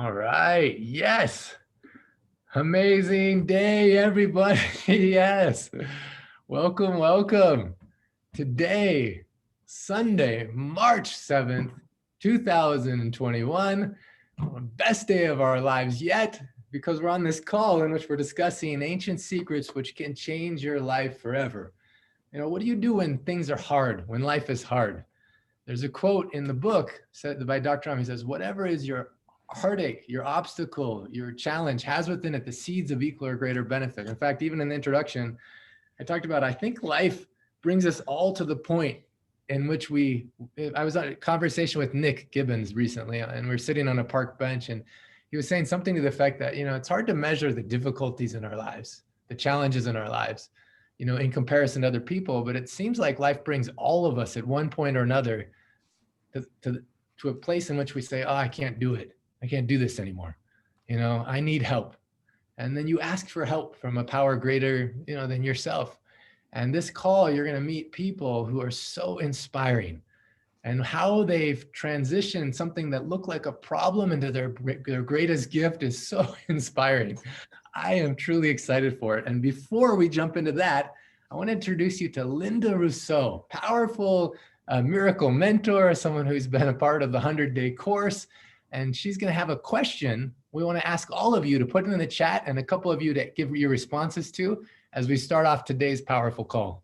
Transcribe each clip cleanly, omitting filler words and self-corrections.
All right. Yes. Amazing day, everybody. Yes. Welcome, welcome. Today, Sunday, March 7th, 2021, best day of our lives yet, because we're on this call in which we're discussing ancient secrets which can change your life forever. What do you do when things are hard, when life is hard? There's a quote in the book said by Dr. Ram. He says, whatever is your heartache, your obstacle, your challenge has within it the seeds of equal or greater benefit. In fact, even in the introduction, I talked about, I think life brings us all to the point in which I was on a conversation with Nick Gibbons recently, and we are sitting on a park bench, and he was saying something to the effect that, it's hard to measure the difficulties in our lives, the challenges in our lives, in comparison to other people, but it seems like life brings all of us at one point or another to a place in which we say, oh, I can't do it. I can't do this anymore. I need help. And then you ask for help from a power greater, than yourself. And this call, you're going to meet people who are so inspiring, and how they've transitioned something that looked like a problem into their greatest gift is so inspiring. I am truly excited for it. And before we jump into that, I want to introduce you to Linda Rousseau, powerful miracle mentor, someone who's been a part of the 100-day course. And she's going to have a question we want to ask all of you to put in the chat, and a couple of you to give your responses to as we start off today's powerful call.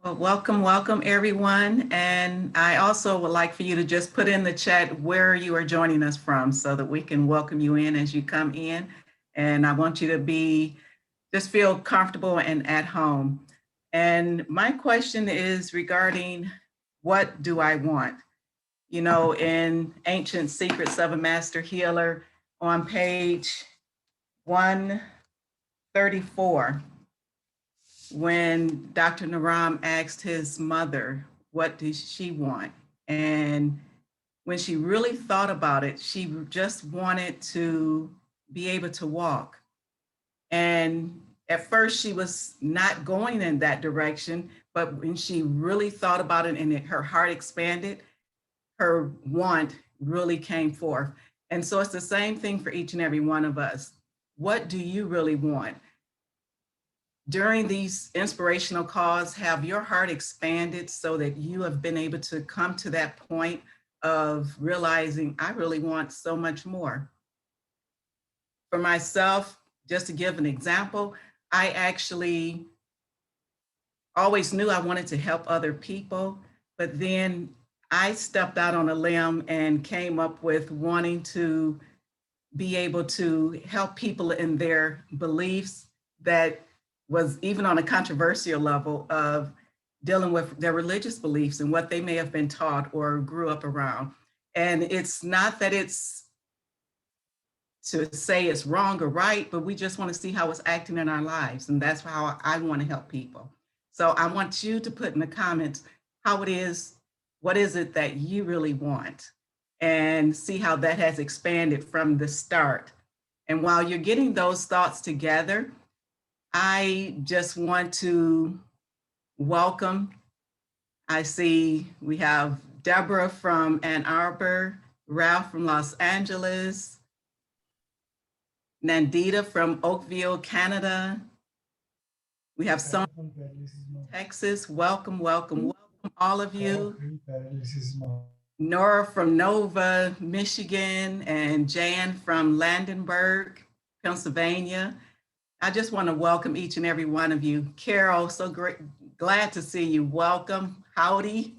Well, welcome everyone. And I also would like for you to just put in the chat where you are joining us from so that we can welcome you in as you come in. And I want you to just feel comfortable and at home. And my question is regarding, what do I want? In Ancient Secrets of a Master Healer on page 134, when Dr. Naram asked his mother, what did she want? And when she really thought about it, she just wanted to be able to walk. And at first she was not going in that direction, but when she really thought about it and her heart expanded, her want really came forth. And so it's the same thing for each and every one of us. What do you really want? During these inspirational calls, have your heart expanded so that you have been able to come to that point of realizing, I really want so much more? For myself, just to give an example, I actually always knew I wanted to help other people, but then I stepped out on a limb and came up with wanting to be able to help people in their beliefs, that was even on a controversial level of dealing with their religious beliefs and what they may have been taught or grew up around. And it's not that it's to say it's wrong or right, but we just want to see how it's acting in our lives. And that's how I want to help people. So I want you to put in the comments how it is, what is it that you really want, and see how that has expanded from the start. And while you're getting those thoughts together, I just want to welcome, I see we have Deborah from Ann Arbor, Ralph from Los Angeles, Nandita from Oakville, Canada. We have someone from Texas. Welcome all of you. Nora from Nova, Michigan, and Jan from Landenberg, Pennsylvania. I just want to welcome each and every one of you. Carol, so great, glad to see you. Welcome, howdy.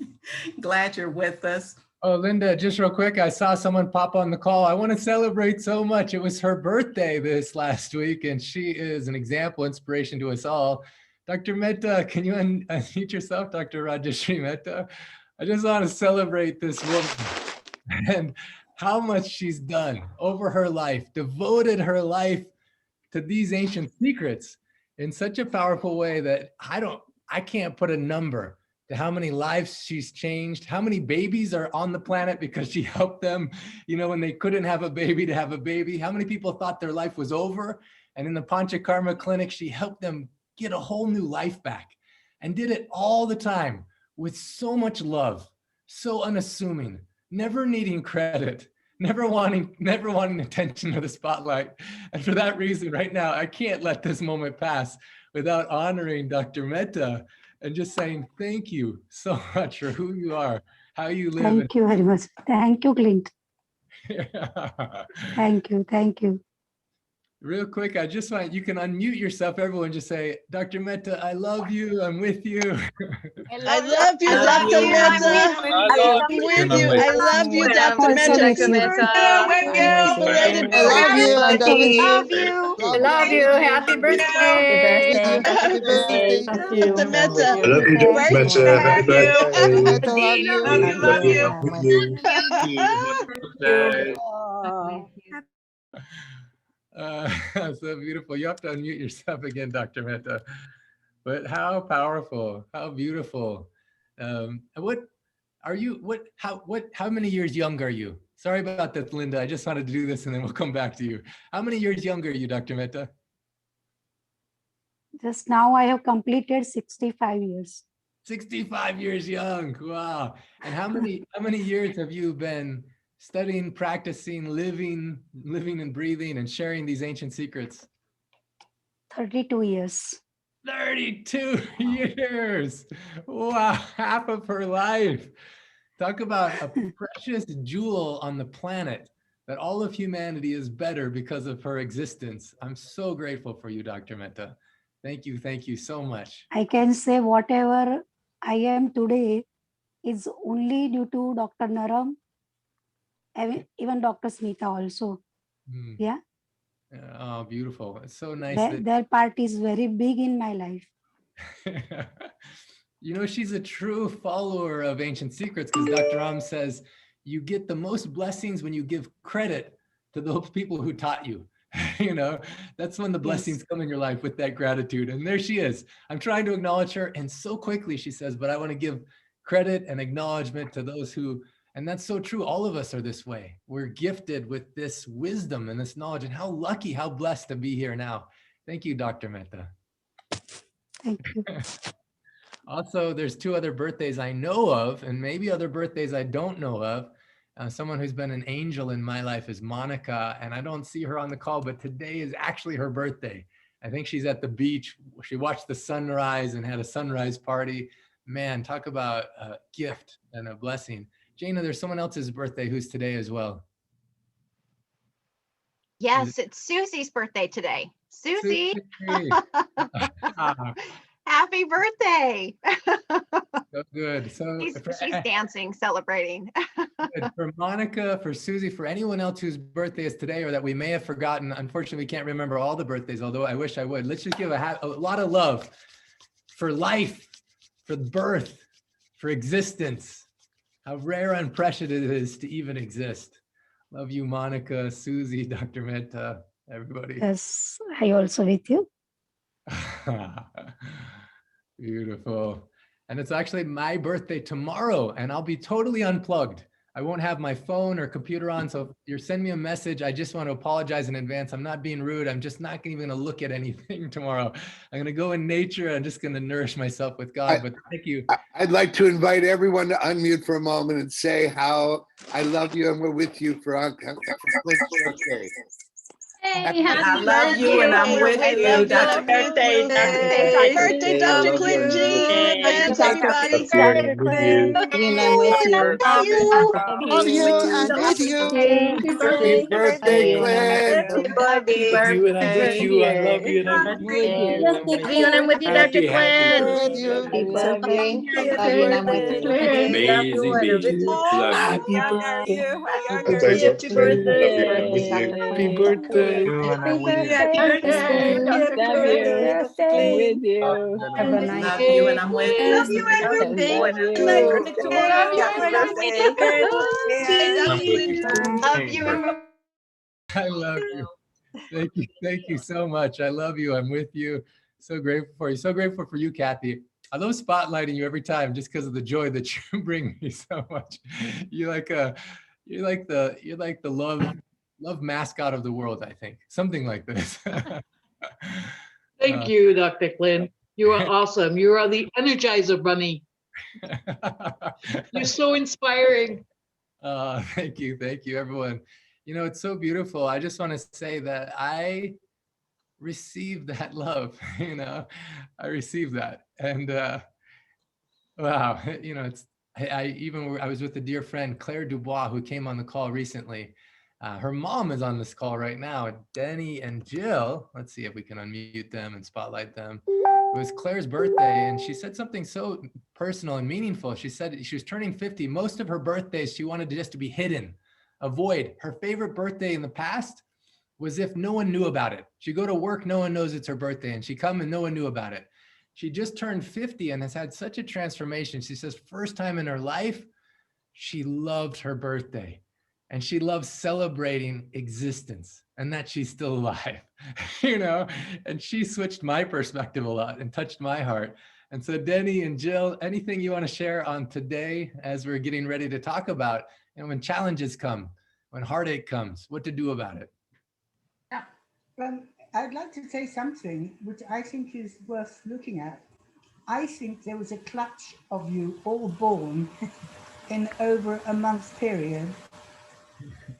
Glad you're with us. Oh, Linda, just real quick, I saw someone pop on the call. I want to celebrate so much. It was her birthday this last week, and she is an example, inspiration to us all. Dr. Mehta, can you unmute yourself, Dr. Rajeshri Mehta? I just want to celebrate this woman and how much she's done over her life, devoted her life to these ancient secrets in such a powerful way that I can't put a number to how many lives she's changed, how many babies are on the planet because she helped them, when they couldn't have a baby, to have a baby, how many people thought their life was over. And in the Panchakarma clinic, she helped them get a whole new life back, and did it all the time with so much love, so unassuming, never needing credit, never wanting attention or the spotlight. And for that reason, right now, I can't let this moment pass without honoring Dr. Mehta and just saying thank you so much for who you are, how you live. Thank you very much. Thank you, Clint. Thank you. Thank you. Real quick, I just want, you can unmute yourself, everyone, just say, Dr. Mehta, I love you, I'm with you. I love you, Dr. Mehta. I'm with you. I love you, Dr. Mehta. I love you, Auntie. Love you. Love Love you. Happy birthday. Happy birthday. Dr. Mehta. I love you, Dr. Mehta. Happy Dr. birthday. Mehta, love you. Love you. I'm with you. So beautiful. You have to unmute yourself again, Dr. Mehta. But how powerful, how beautiful. What are you, how many years young are you? Sorry about that, Linda. I just wanted to do this and then we'll come back to you. How many years younger are you, Dr. Mehta? Just now I have completed 65 years. 65 years young. Wow. And how many years have you been studying, practicing, living and breathing and sharing these ancient secrets? 32 years. 32 years. Wow, half of her life. Talk about a precious jewel on the planet that all of humanity is better because of her existence. I'm so grateful for you, Dr. Mehta. Thank you so much. I can say whatever I am today is only due to Dr. Naram, even Dr. Smita also. Yeah. Oh, beautiful. It's so nice. Their part is very big in my life. You know, she's a true follower of ancient secrets because Dr. Ram says you get the most blessings when you give credit to those people who taught you. You know, that's when the blessings come in your life, with that gratitude. And there she is. I'm trying to acknowledge her. And so quickly she says, but I want to give credit and acknowledgement to those who, and that's so true. All of us are this way. We're gifted with this wisdom and this knowledge, and how lucky, how blessed to be here now. Thank you, Dr. Mehta. Thank you. Also, there's 2 other birthdays I know of, and maybe other birthdays I don't know of. Someone who's been an angel in my life is Monica, and I don't see her on the call, but today is actually her birthday. I think she's at the beach. She watched the sunrise and had a sunrise party. Man, talk about a gift and a blessing. Jana, there's someone else's birthday who's today as well. Yes, it's Susie's birthday today. Susie. Ah, Happy birthday. so good. So she's dancing, celebrating. for Monica, for Susie, for anyone else whose birthday is today or that we may have forgotten, unfortunately, we can't remember all the birthdays, although I wish I would. Let's just give a lot of love for life, for birth, for existence, how rare and precious it is to even exist. Love you, Monica, Susie, Dr. Mehta, everybody. Yes, I also with you. Beautiful. And it's actually my birthday tomorrow, and I'll be totally unplugged. I won't have my phone or computer on. So if you're sending me a message, I just want to apologize in advance. I'm not being rude. I'm just not even going to look at anything tomorrow. I'm going to go in nature. I'm just going to nourish myself with God. But thank you. I'd like to invite everyone to unmute for a moment and say how I love you and we're with you for Clint's birthday. I love you and I'm with you. Dr. Birthday, Dr. Clint G. Advance, everybody. Dr. Clint. And I'm with you. Love you and with you. Happy birthday, Clint. You and I'm with you. I love you and I'm with you. Love you and I'm with you, Dr. Clint. With you. Amazing being. Happy birthday. Happy birthday. Happy birthday. Happy birthday. With you. Have a nice love you and I'm with you. Love you and with me. Love you. Love you and Love you and I love you. Thank you so much. I love you. I'm with you. So grateful for you. So grateful for you, Kathy. I love spotlighting you every time just because of the joy that you bring me so much. You're like the love mascot of the world, I think. Something like this. Thank you, Dr. Clint. You are awesome. You are the Energizer Bunny. You're so inspiring. Thank you. Thank you, everyone. You know, it's so beautiful. I just want to say that I received that love, you know, I received that. And wow, you know, I was with a dear friend, Claire Dubois, who came on the call recently. Her mom is on this call right now, Denny and Jill. Let's see if we can unmute them and spotlight them. It was Claire's birthday, and she said something so personal and meaningful. She said she was turning 50. Most of her birthdays, she wanted just to be hidden, avoid. Her favorite birthday in the past was if no one knew about it. She'd go to work, no one knows it's her birthday, and she'd come and no one knew about it. She just turned 50 and has had such a transformation. She says, first time in her life, she loved her birthday and she loves celebrating existence and that she's still alive, you know, and she switched my perspective a lot and touched my heart. And so Denny and Jill, anything you want to share on today as we're getting ready to talk about, and when challenges come, when heartache comes, what to do about it? I'd like to say something which I think is worth looking at. I think there was a clutch of you all born in over a month period,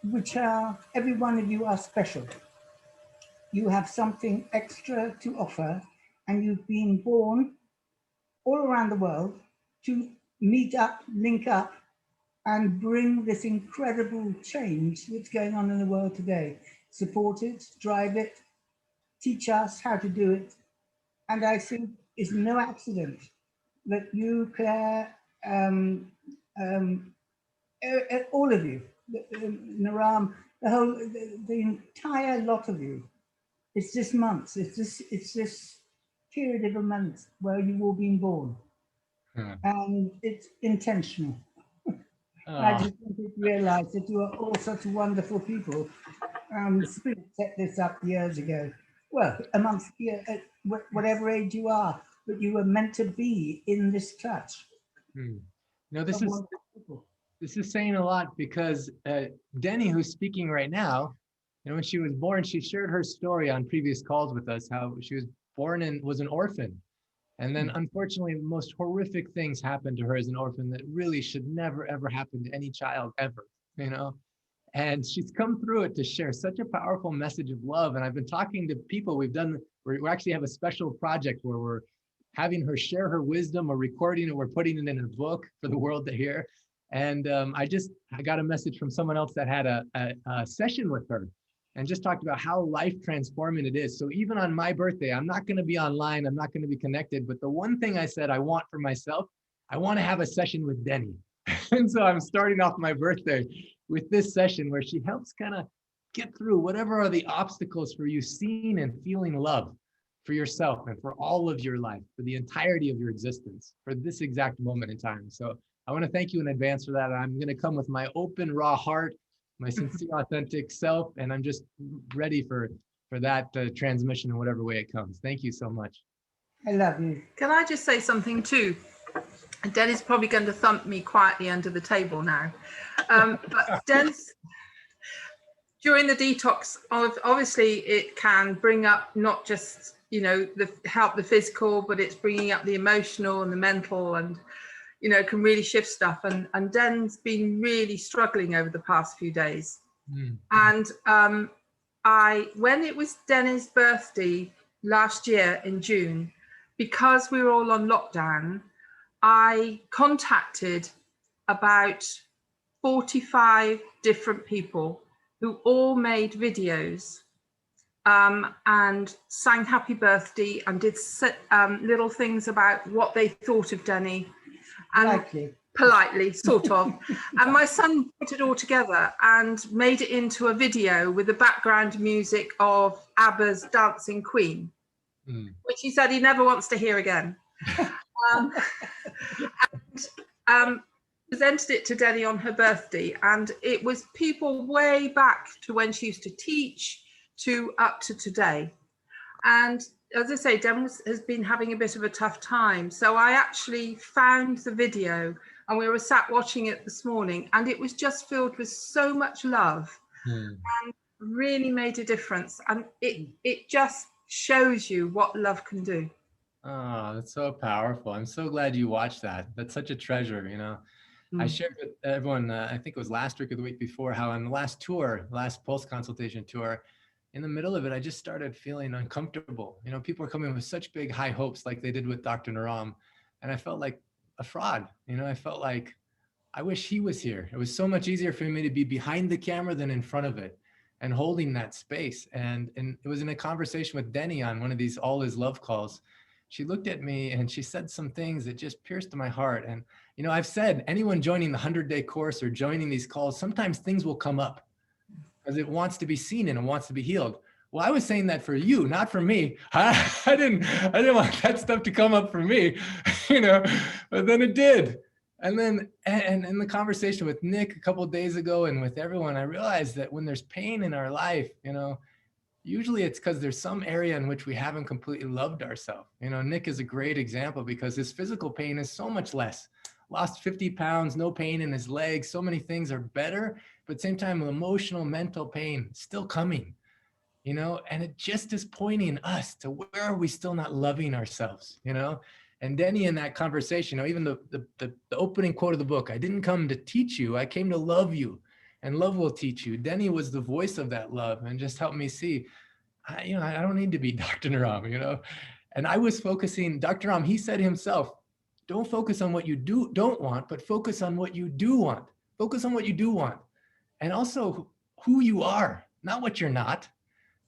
which are, every one of you are special. You have something extra to offer, and you've been born all around the world to meet up, link up, and bring this incredible change that's going on in the world today. Support it, drive it, teach us how to do it. And I think it's no accident that you, Claire, all of you, Naram, the entire lot of you. It's this month. It's this period of a month where you've all been born, and it's intentional. I just want you to realise that you are all such wonderful people. Spirit set this up years ago. Well, amongst at whatever age you are, but you were meant to be in this touch. No, this is saying a lot because Denny, who's speaking right now, you know, when she was born, she shared her story on previous calls with us, how she was born and was an orphan. And then unfortunately, the most horrific things happened to her as an orphan that really should never, ever happen to any child ever, you know? And she's come through it to share such a powerful message of love. And I've been talking to people, we actually have a special project where we're having her share her wisdom or recording it, we're putting it in a book for the world to hear. And I got a message from someone else that had a session with her and just talked about how life transforming it is. So even on my birthday, I'm not going to be online, I'm not going to be connected, but the one thing I said I want for myself, I want to have a session with Denny. And so I'm starting off my birthday with this session where she helps kind of get through whatever are the obstacles for you seeing and feeling love for yourself and for all of your life, for the entirety of your existence, for this exact moment in time. So I want to thank you in advance for that. I'm going to come with my open, raw heart, my sincere, authentic self, and I'm just ready for that transmission in whatever way it comes. Thank you so much. I love you. Can I just say something too? Den's probably going to thump me quietly under the table now. But Den's, during the detox, obviously it can bring up not just, you know, help the physical, but it's bringing up the emotional and the mental, and, you know, can really shift stuff. And Den's been really struggling over the past few days. And when it was Denny's birthday last year in June, because we were all on lockdown, I contacted about 45 different people who all made videos and sang happy birthday and did little things about what they thought of Denny. And politely, sort of. And my son put it all together and made it into a video with the background music of ABBA's Dancing Queen, which he said he never wants to hear again. And presented it to Denny on her birthday, and it was people way back to when she used to teach to up to today. And as I say, Den has been having a bit of a tough time, so I actually found the video and we were sat watching it this morning, and it was just filled with so much love and really made a difference. And it just shows you what love can do. Oh, that's so powerful. I'm so glad you watched that. That's such a treasure, you know. I shared with everyone, I think it was last week or the week before, how on the last tour, last pulse consultation tour, in the middle of it, I just started feeling uncomfortable. You know, people were coming with such big high hopes like they did with Dr. Naram. And I felt like a fraud. You know, I felt like I wish he was here. It was so much easier for me to be behind the camera than in front of it and holding that space. And it was in a conversation with Denny on one of these All Is Love calls. She looked at me and she said some things that just pierced my heart. And, you know, I've said anyone joining the 100-day course or joining these calls, sometimes things will come up because it wants to be seen and it wants to be healed. Well, I was saying that for you, not for me. I didn't want that stuff to come up for me, you know, but then it did. And then, and in the conversation with Nick a couple of days ago and with everyone, I realized that when there's pain in our life, you know, usually it's because there's some area in which we haven't completely loved ourselves. You know, Nick is a great example because his physical pain is so much less. Lost 50 pounds, no pain in his legs. So many things are better, but at the same time, emotional, mental pain still coming, you know, and it just is pointing us to where are we still not loving ourselves, you know? And Denny, in that conversation, you know, even the opening quote of the book, I didn't come to teach you, I came to love you, and love will teach you. Denny was the voice of that love and just helped me see, I don't need to be Dr. Naram, you know? And I was focusing, Dr. Naram, he said himself, don't focus on what you don't want, but focus on what you do want. Focus on what you do want. And also who you are, not what you're not.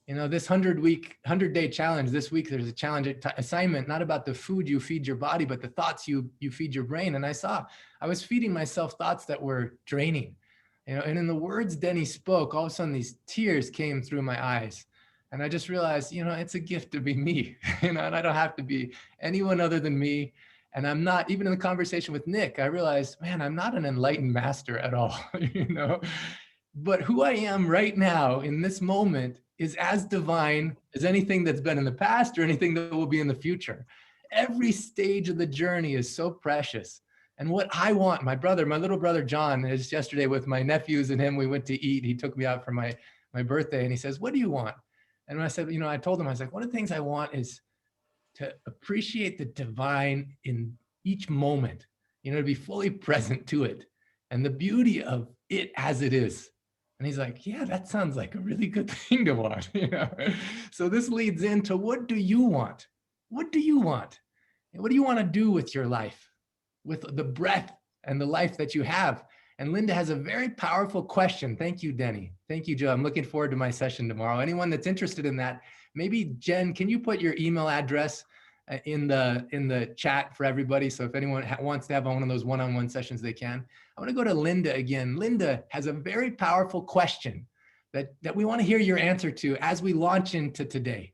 You know, this 100-day challenge, this week, there's a challenge assignment, not about the food you feed your body, but the thoughts you feed your brain. And I was feeding myself thoughts that were draining, you know, and in the words Denny spoke, all of a sudden these tears came through my eyes. And I just realized, you know, it's a gift to be me, you know, and I don't have to be anyone other than me. And I'm not, even in the conversation with Nick, I realized, man, I'm not an enlightened master at all, you know, but who I am right now in this moment is as divine as anything that's been in the past or anything that will be in the future. Every stage of the journey is so precious. And what I want, my little brother, John, is yesterday with my nephews and him, we went to eat. He took me out for my birthday and he says, what do you want? And when I said, you know, I told him, I was like, one of the things I want is to appreciate the divine in each moment, you know, to be fully present to it and the beauty of it as it is. And he's like, yeah, that sounds like a really good thing to want, you know? So this leads into, what do you want? What do you want? And what do you want to do with your life, with the breath and the life that you have? And Linda has a very powerful question. Thank you, Denny. Thank you, Joe. I'm looking forward to my session tomorrow. Anyone that's interested in that, maybe Jen, can you put your email address in the chat for everybody? So if anyone wants to have one of those one-on-one sessions, they can. I want to go to Linda again. Linda has a very powerful question that we want to hear your answer to as we launch into today.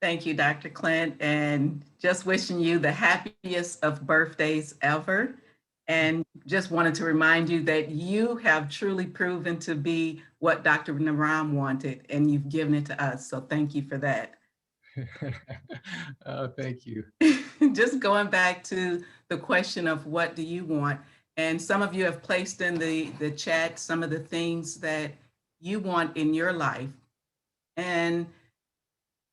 Thank you, Dr. Clint, and just wishing you the happiest of birthdays ever. And just wanted to remind you that you have truly proven to be what Dr. Naram wanted, and you've given it to us. So thank you for that. Oh, thank you. Just going back to the question of what do you want? And some of you have placed in the chat some of the things that you want in your life. And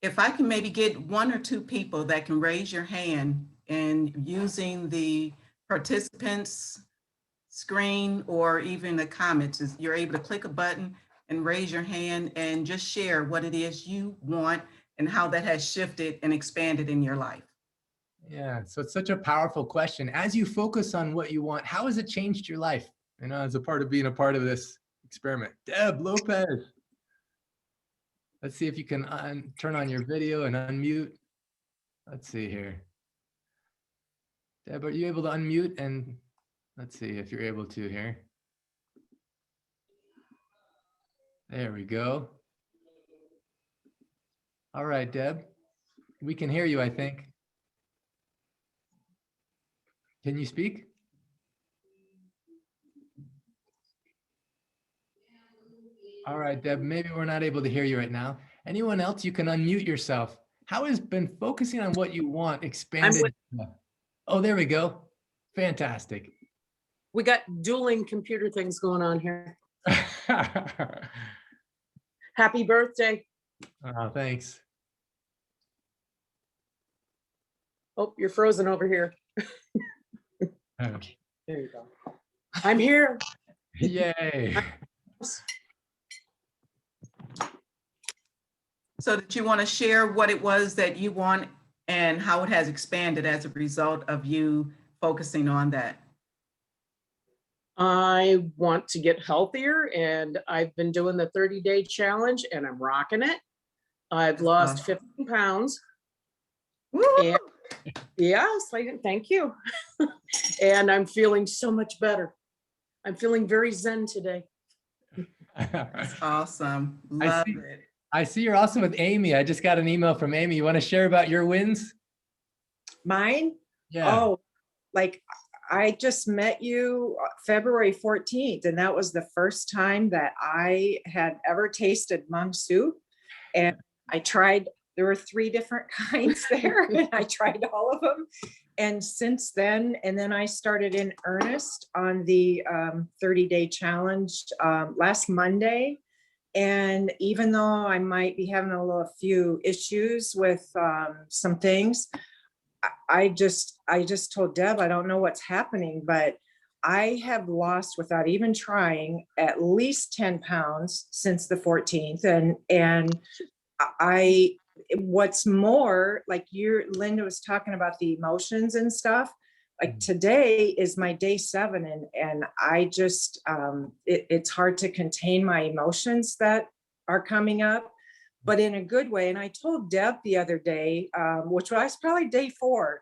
if I can maybe get one or two people that can raise your hand, and using the participants screen or even the comments, you're able to click a button and raise your hand and just share what it is you want and how that has shifted and expanded in your life. Yeah, so it's such a powerful question. As you focus on what you want, how has it changed your life? You know, as a part of being a part of this experiment. Deb Lopez. Let's see if you can turn on your video and unmute. Let's see here. Deb, are you able to unmute? And let's see if you're able to here. There we go. All right, Deb. We can hear you, I think. Can you speak? All right, Deb, maybe we're not able to hear you right now. Anyone else, you can unmute yourself. How has been focusing on what you want expanded? Oh, there we go. Fantastic. We got dueling computer things going on here. Happy birthday. Oh, thanks. Oh, you're frozen over here. Okay, there you go. I'm here. Yay. So did you want to share what it was that you want and how it has expanded as a result of you focusing on that? I want to get healthier, and I've been doing the 30-day challenge and I'm rocking it. I've lost 15 pounds. And yes, thank you. And I'm feeling so much better. I'm feeling very zen today. That's awesome. Love it. I see you're also with Amy. I just got an email from Amy. You want to share about your wins? Mine? Yeah. Oh, like I just met you February 14th, and that was the first time that I had ever tasted monk soup. And I tried, there were 3 different kinds there, and I tried all of them. And since then, and then I started in earnest on the 30-day challenge last Monday. And even though I might be having a few issues with some things, I just told Deb, I don't know what's happening, but I have lost, without even trying, at least 10 pounds since the 14th. And what's more, like Linda was talking about the emotions and stuff, like today is my day 7, and I just, it's hard to contain my emotions that are coming up, but in a good way. And I told Deb the other day, which was probably day 4,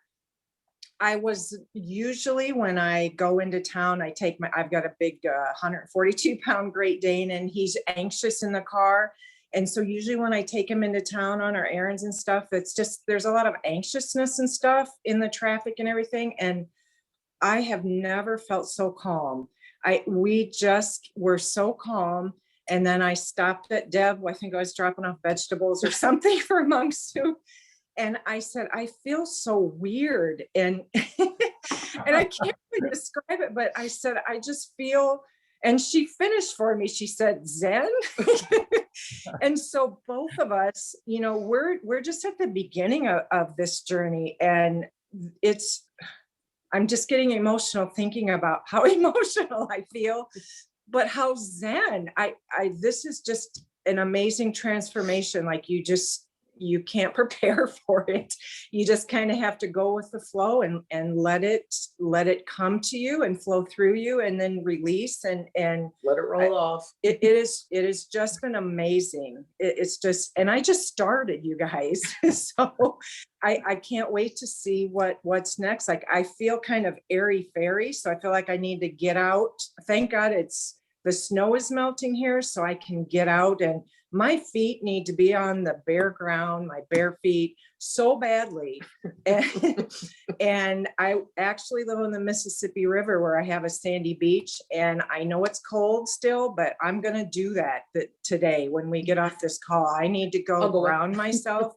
I was usually, when I go into town, I've got a big 142-pound Great Dane, and he's anxious in the car. And so usually when I take him into town on our errands and stuff, it's just, there's a lot of anxiousness and stuff in the traffic and everything. And I have never felt so calm. We just were so calm. And then I stopped at Deb. I think I was dropping off vegetables or something for monk soup. And I said, I feel so weird. And, and I can't really describe it, but I said, I just feel, and she finished for me. She said, Zen. And so both of us, we're just at the beginning of this journey. And I'm just getting emotional thinking about how emotional I feel, but how zen. This is just an amazing transformation. Like you can't prepare for it. You just kind of have to go with the flow and let it come to you and flow through you, and then release and let it roll off. It has just been amazing. It's just, and I just started, you guys. So I can't wait to see what's next. Like I feel kind of airy fairy. So I feel like I need to get out. Thank God the snow is melting here, so I can get out, and my feet need to be on the bare ground, my bare feet, so badly. And I actually live on the Mississippi River, where I have a sandy beach, and I know it's cold still, but I'm going to do that today when we get off this call. I need to go ground myself.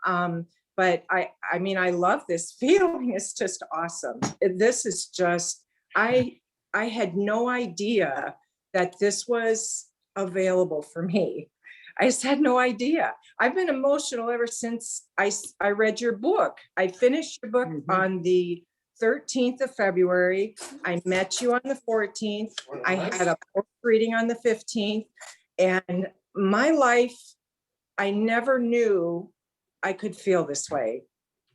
But I mean, I love this feeling. It's just awesome. This is just, I had no idea that this was available for me. I just had no idea. I've been emotional ever since I read your book. I finished your book on the 13th of February. I met you on the 14th. I had a book reading on the 15th. And my life, I never knew I could feel this way.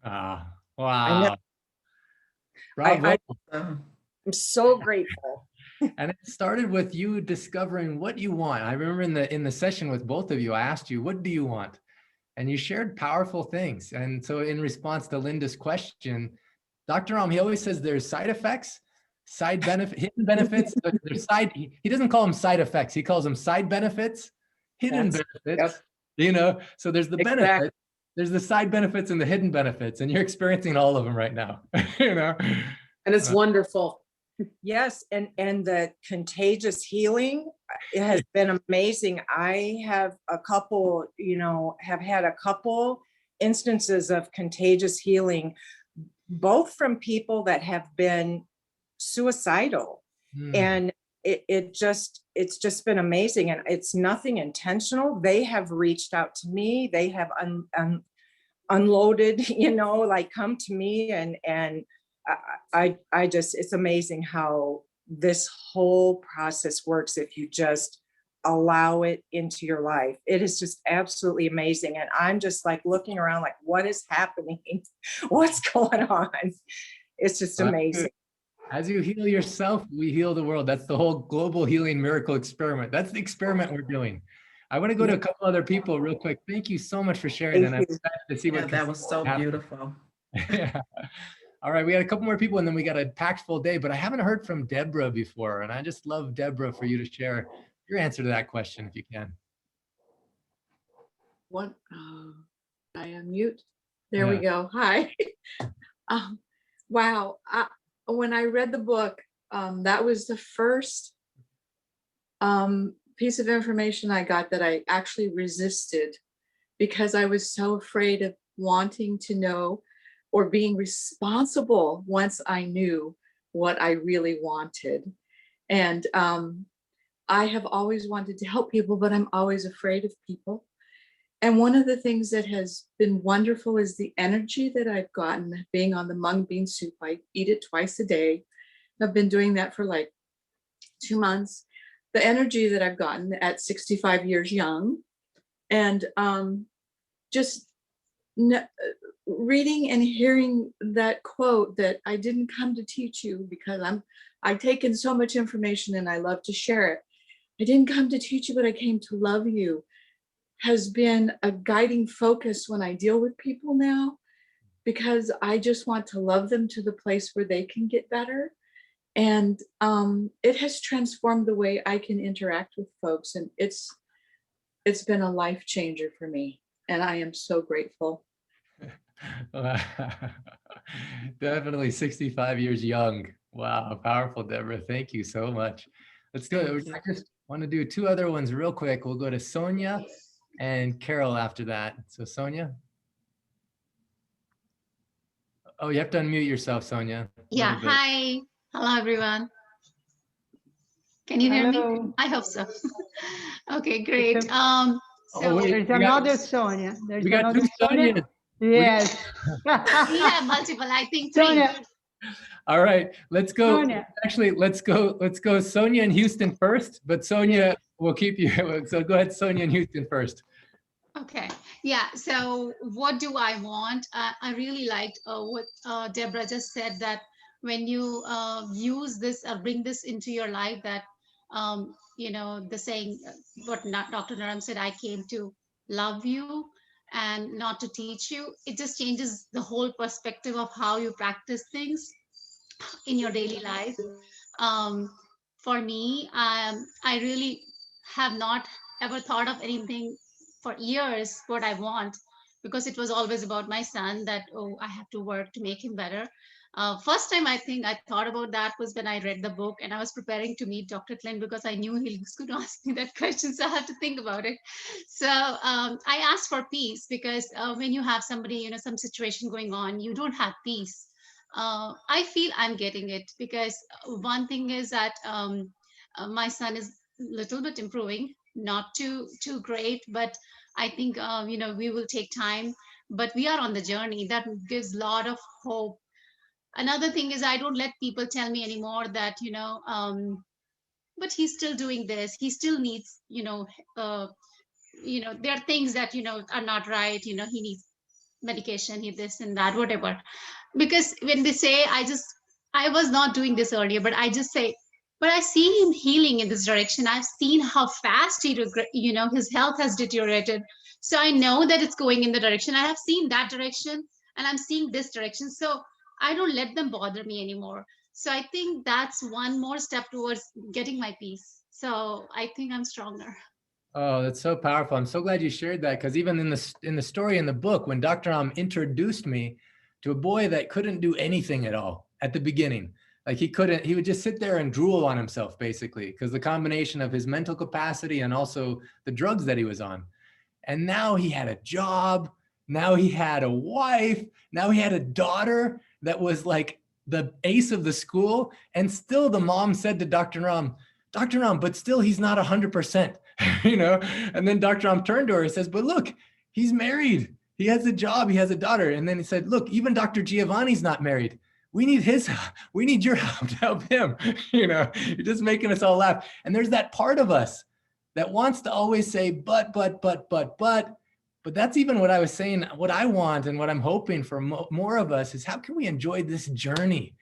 Wow. I'm so grateful. And it started with you discovering what you want. I remember in the session with both of you, I asked you, what do you want? And you shared powerful things. And so in response to Linda's question, Dr. Ram, he always says there's side effects, hidden benefits. He doesn't call them side effects. He calls them side benefits, hidden benefits, so there's the benefit, there's the side benefits and the hidden benefits, and you're experiencing all of them right now, And it's wonderful. Yes, and the contagious healing, it has been amazing. I have have had a couple instances of contagious healing, both from people that have been suicidal. And it's just been amazing. And it's nothing intentional. They have reached out to me. They have unloaded, like come to me and I just, it's amazing how this whole process works if you just allow it into your life. It is just absolutely amazing. And I'm just like looking around like, what is happening? What's going on? It's just amazing. As you heal yourself, we heal the world. That's the whole global healing miracle experiment. That's the experiment we're doing. I want to go to a couple other people real quick. Thank you so much for sharing. And I'm excited to see what that was so beautiful. Yeah. All right, we got a couple more people and then we got a packed full day, but I haven't heard from Deborah before. And I just love, Deborah, for you to share your answer to that question if you can. What? I unmute. There we go. Hi. Wow. When I read the book, that was the first piece of information I got that I actually resisted because I was so afraid of wanting to know or being responsible once I knew what I really wanted. And I have always wanted to help people, but I'm always afraid of people. And one of the things that has been wonderful is the energy that I've gotten being on the mung bean soup. I eat it twice a day. I've been doing that for like 2 months. The energy that I've gotten at 65 years young, and just reading and hearing that quote that I didn't come to teach you because I've taken so much information and I love to share it. I didn't come to teach you, but I came to love you, has been a guiding focus when I deal with people now, because I just want to love them to the place where they can get better. And it has transformed the way I can interact with folks. And it's been a life changer for me. And I am so grateful. Definitely 65 years young. Wow, powerful, Deborah. Thank you so much. Let's do it. I just want to do 2 other ones real quick. We'll go to Sonia and Carol after that. So Sonia. Oh, you have to unmute yourself, Sonia. Yeah, hi. Hello, everyone. Can you hear me? I hope so. Okay, great. So There's another Sonia. There's we got another 2 Sonias. Yes. we have multiple, I think 3. Sonia. All right, let's go. Sonia. Actually, let's go Sonia in Houston first, but Sonia, we'll keep you. So go ahead, Sonia in Houston first. Okay, yeah, so what do I want? I really liked what Deborah just said, that when you use this or bring this into your life, that, you know, the saying, what Dr. Naram said, I came to love you and not to teach you. It just changes the whole perspective of how you practice things in your daily life. For me, I really have not ever thought of anything for years what I want, because it was always about my son, that, oh, I have to work to make him better. First time I think I thought about that was when I read the book and I was preparing to meet Dr. Clint, because I knew he was going to ask me that question, so I had to think about it. So I asked for peace, because when you have somebody, you know, some situation going on, you don't have peace. I feel I'm getting it, because one thing is that my son is a little bit improving, not too great, but I think you know, we will take time, but we are on the journey. That gives a lot of hope. Another thing is, I don't let people tell me anymore that, you know, but he's still doing this, he still needs, you know, there are things that, you know, are not right, you know, he needs medication, he this and that, whatever. Because when they say, I was not doing this earlier, but I just say, but I see him healing in this direction. I've seen how fast you know, his health has deteriorated. So I know that it's going in the direction. I have seen that direction and I'm seeing this direction. So I don't let them bother me anymore. So I think that's one more step towards getting my peace. So I think I'm stronger. Oh, that's so powerful. I'm so glad you shared that, because even in the story in the book, when Dr. introduced me to a boy that couldn't do anything at all at the beginning, like he would just sit there and drool on himself, basically, because the combination of his mental capacity and also the drugs that he was on. And now he had a job, now he had a wife, now he had a daughter that was like the ace of the school. And still the mom said to Dr. Ram, but still he's not 100%, you know? And then Dr. Ram turned to her and says, but look, he's married. He has a job, he has a daughter. And then he said, look, even Dr. Giovanni's not married, we need his, we need your help to help him. You're just making us all laugh. And there's that part of us that wants to always say, but that's even what I was saying. What I want and what I'm hoping for more of us is, how can we enjoy this journey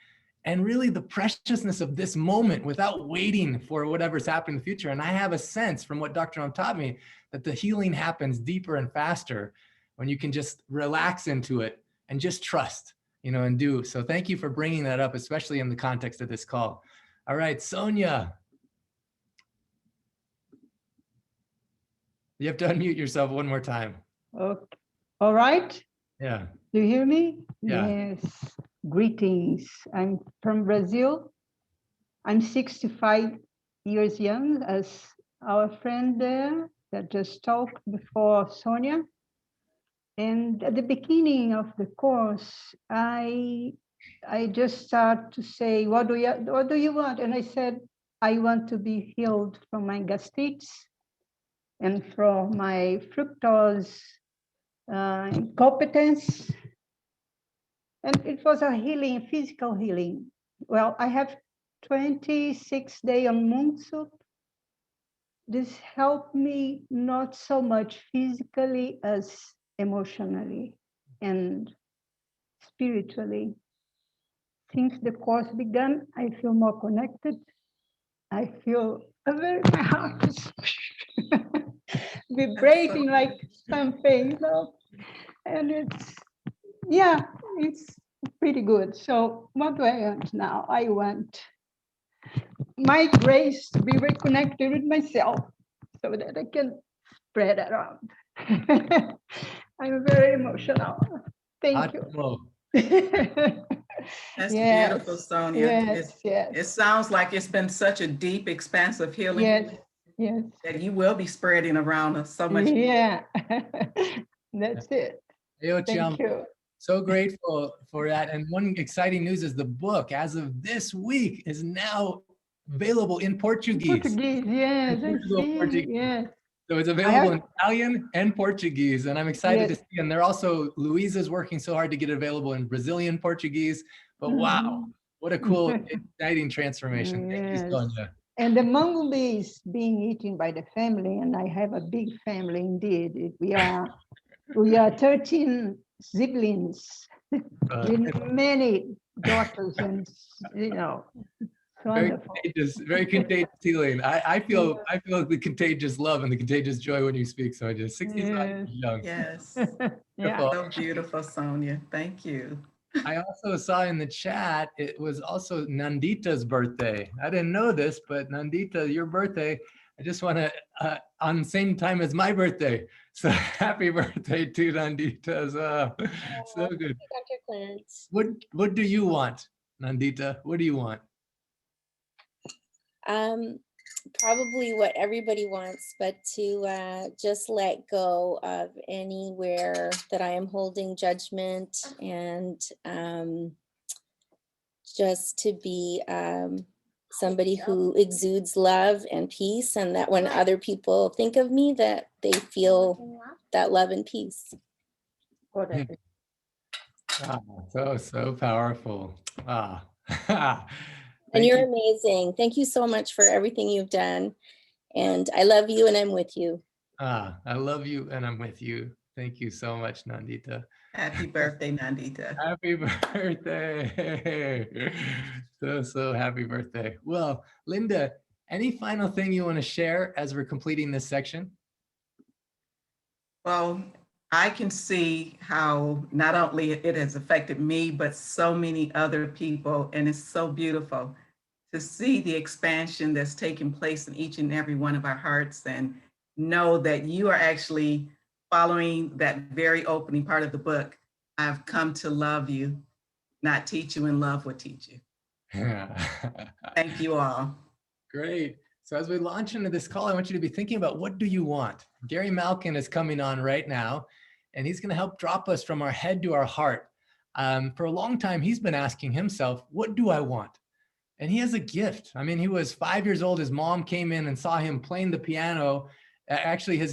and really the preciousness of this moment without waiting for whatever's happening in the future? And I have a sense from what Dr. Om taught me that the healing happens deeper and faster when you can just relax into it and just trust, and do. So thank you for bringing that up, especially in the context of this call. All right, Sonia. You have to unmute yourself one more time. Okay. All right. Yeah. Do you hear me? Yeah. Yes. Greetings. I'm from Brazil. I'm 65 years young, as our friend there that just talked before, Sonia. And at the beginning of the course, I just start to say, what do you want? And I said, I want to be healed from my gastritis and from my fructose incompetence. And it was a healing, physical healing. Well, I have 26 days on moon soup. This helped me not so much physically as emotionally and spiritually. Since the course began, I feel more connected. I feel my heart is vibrating like something, and it's pretty good. So what do I want now? I want my grace to be reconnected with myself so that I can spread around. I'm very emotional. Thank you. That's Yes, beautiful, Sonia. yes, yes. It sounds like it's been such a deep, expansive healing. Yes. That you will be spreading around so much. Yeah, that's it. Thank you. So grateful for that. And one exciting news is the book, as of this week, is now available in Portuguese. Portuguese, yes, I see, yes. So it's available in Italian and Portuguese, and I'm excited to see. And they're also, Luisa's working so hard to get it available in Brazilian Portuguese. But wow, what a cool, exciting transformation. Thank you, Sonia. And the mango bee is being eaten by the family, and I have a big family indeed. We are 13 siblings with many daughters, and very contagious healing. I feel the contagious love and the contagious joy when you speak, Sonia. 65 years young. Yes. Beautiful. So beautiful, Sonia. Thank you. I also saw in the chat, it was also Nandita's birthday. I didn't know this, but Nandita, your birthday, I just want to, on the same time as my birthday. So happy birthday to Nandita as well. So good. Dr. Clarence. What do you want, Nandita? What do you want? Probably what everybody wants, but to just let go of anywhere that I am holding judgment, and just to be somebody who exudes love and peace, and that when other people think of me, that they feel that love and peace. So powerful. And you're amazing. Thank you so much for everything you've done. And I love you and I'm with you. I love you and I'm with you. Thank you so much, Nandita. Happy birthday, Nandita. Happy birthday. So happy birthday. Well, Linda, any final thing you want to share as we're completing this section? Well, I can see how not only it has affected me, but so many other people, and it's so beautiful to see the expansion that's taking place in each and every one of our hearts, and know that you are actually following that very opening part of the book. I've come to love you, not teach you, and love will teach you. Thank you all. Great. So as we launch into this call, I want you to be thinking about, what do you want? Gary Malkin is coming on right now, and he's going to help drop us from our head to our heart. For a long time, he's been asking himself, what do I want? And he has a gift. I mean, he was 5 years old. His mom came in and saw him playing the piano. Actually, his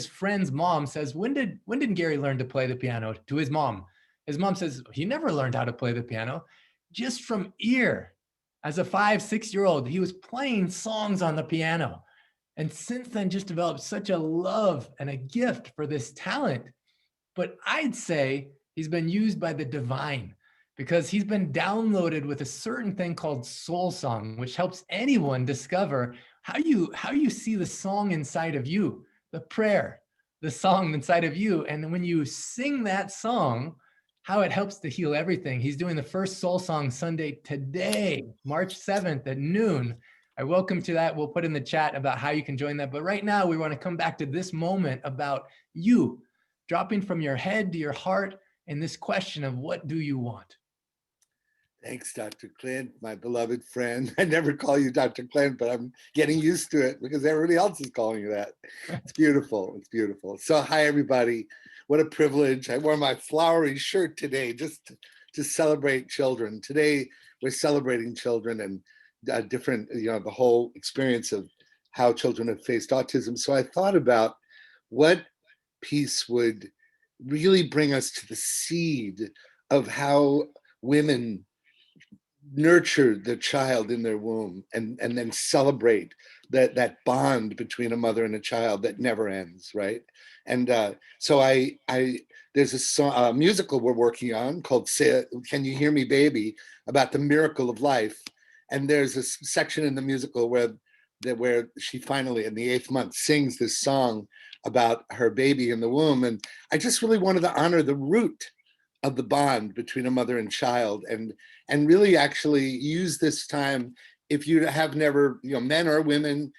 friend's mom says, when did Gary learn to play the piano? To his mom. His mom says he never learned how to play the piano, just from ear. As a 5-6-year-old, he was playing songs on the piano. And since then just developed such a love and a gift for this talent. But I'd say he's been used by the divine, because he's been downloaded with a certain thing called soul song, which helps anyone discover how you see the song inside of you, the prayer, the song inside of you. And when you sing that song, how it helps to heal everything. He's doing the first Soul Song Sunday today, March 7th at noon. I welcome to that. We'll put in the chat about how you can join that. But right now we want to come back to this moment about you dropping from your head to your heart in this question of what do you want? Thanks, Dr. Clint, my beloved friend. I never call you Dr. Clint, but I'm getting used to it because everybody else is calling you that. It's beautiful. It's beautiful. So hi, everybody. What a privilege. I wore my flowery shirt today just to celebrate children. Today, we're celebrating children and different, the whole experience of how children have faced autism. So I thought about what piece would really bring us to the seed of how women nurture the child in their womb and then celebrate that bond between a mother and a child that never ends, right? And so there's a song, a musical we're working on called Can You Hear Me Baby, about the miracle of life. And there's a section in the musical where she finally in the 8th month sings this song about her baby in the womb. And I just really wanted to honor the root of the bond between a mother and child, and really actually use this time, if you have never, men or women,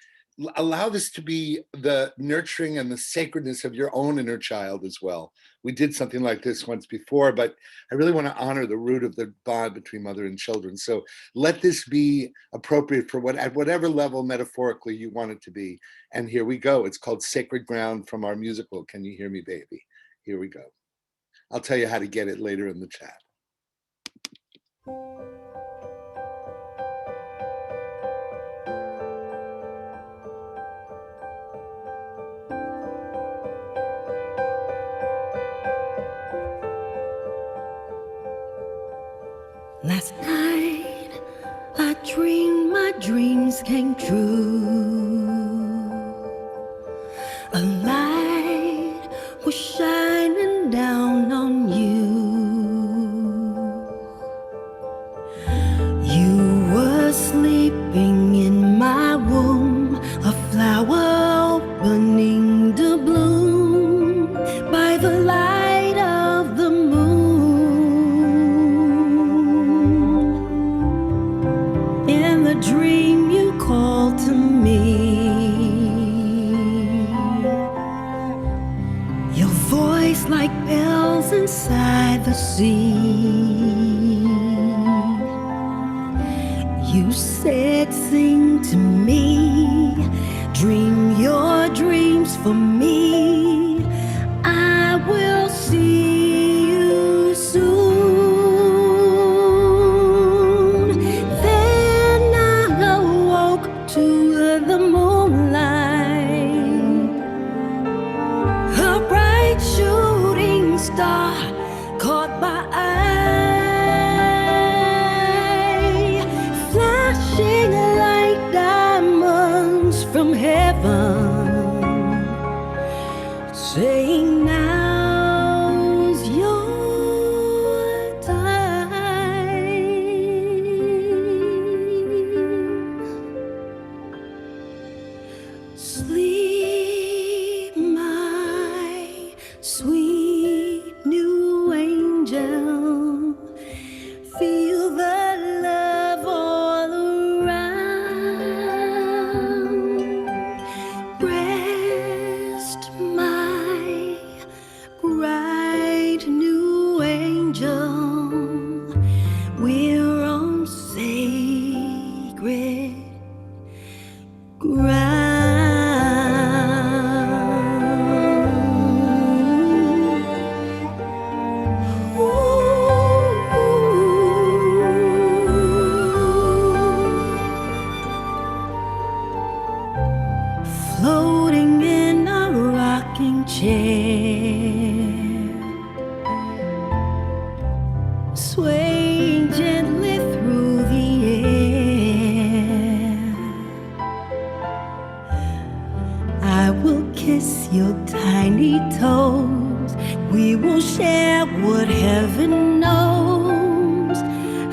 allow this to be the nurturing and the sacredness of your own inner child as well. We did something like this once before, but I really want to honor the root of the bond between mother and children. So let this be appropriate for at whatever level metaphorically you want it to be. And here we go. It's called Sacred Ground from our musical, Can You Hear Me Baby? Here we go. I'll tell you how to get it later in the chat. Last night I dreamed my dreams came true. A light was shining down on you. You were sleeping in my womb, a flower opening to bloom by the light of the moon. In the dream you called to me. Your voice like bells inside the sea. You said, sing to me, dream your dreams for me. I will see you soon. Then I awoke to the moonlight. A bright shooting star caught my eye, flashing like diamonds from heaven, saying now's your time. Sleep, my sweet new angel. Feel the love all around. Rest, my bright new angel. We're on sacred ground. Floating in a rocking chair, will kiss your tiny toes. We will share what heaven knows,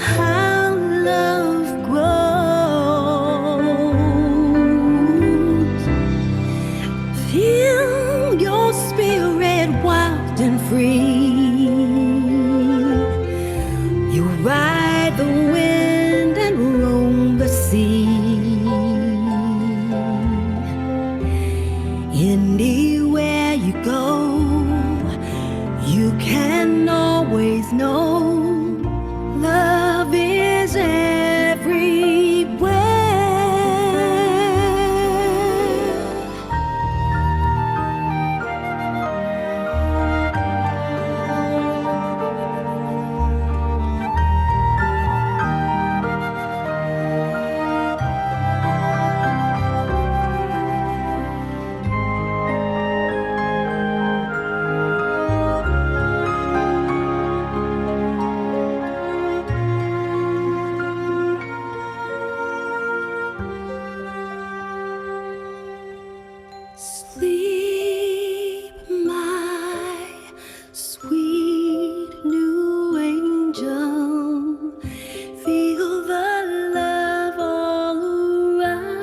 how love grows. Feel your spirit wild and free. You ride the wind and roam the sea. Anywhere you go, you can always know love is everywhere. Sleep, my sweet new angel. Feel the love all around.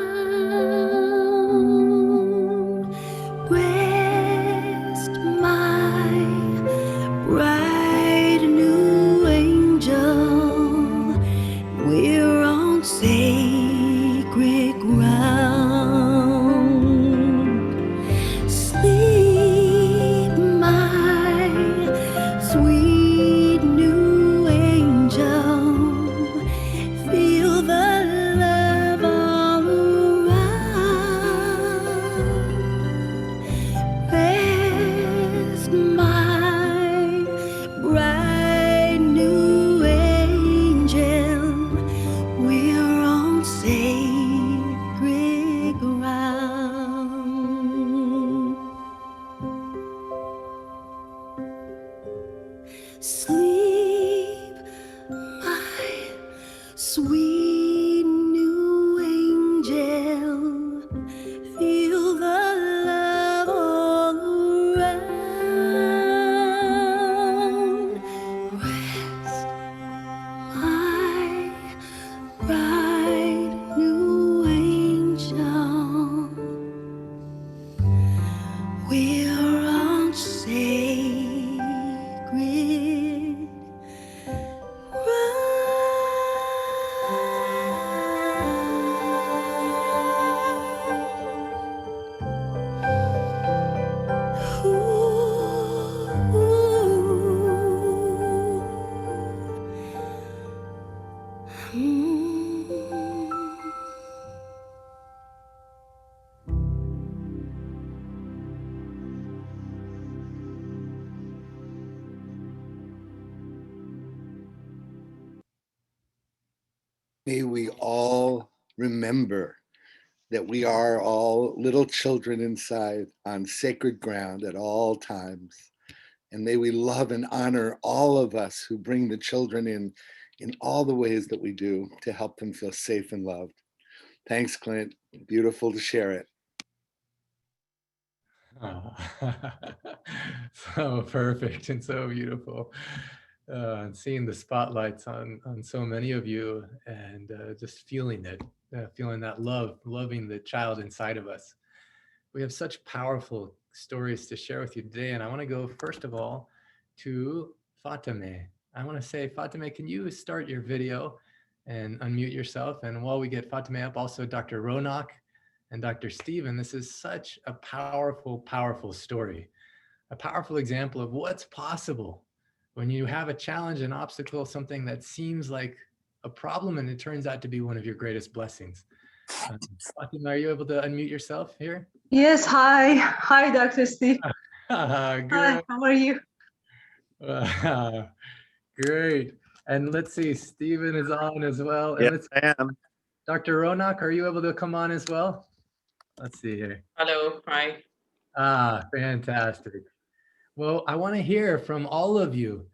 Rest, my bright new angel. We're on sacred ground. Sleep, my sweet new angel. Feel the love all around. Rest, my bright new angel. We're on sacred ground. Sleep, my sweet new angel. Feel the love all around. Rest, my bright new angel. We're on sacred May we all remember that we are all little children inside on sacred ground at all times. And may we love and honor all of us who bring the children in all the ways that we do to help them feel safe and loved. Thanks, Clint. Beautiful to share it. Oh, so perfect and so beautiful. And seeing the spotlights on so many of you, and just feeling it, feeling that love, loving the child inside of us. We have such powerful stories to share with you today, and I want to go first of all to Fatime. I want to say, Fatime, can you start your video and unmute yourself? And while we get Fatime up, also Dr. Ronak and Dr. Stephen, this is such a powerful, powerful story, a powerful example of what's possible when you have a challenge, an obstacle, something that seems like a problem, and it turns out to be one of your greatest blessings. Fatima, are you able to unmute yourself here? Yes, hi. Hi, Dr. Steve. Good. Hi, how are you? Great. And let's see, Stephen is on as well. And Yes, I am. Dr. Ronak, are you able to come on as well? Let's see here. Hello, hi. Fantastic. Well, I want to hear from all of you.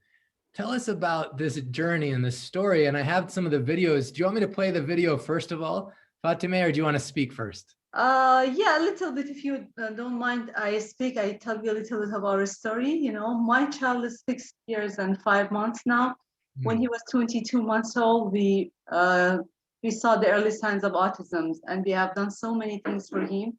Tell us about this journey and this story. And I have some of the videos. Do you want me to play the video first of all, Fatime, or do you want to speak first? Yeah, a little bit. If you don't mind, I speak. I tell you a little bit about our story. You know, my child is 6 years and 5 months now. When he was 22 months old, we saw the early signs of autism, and we have done so many things for him.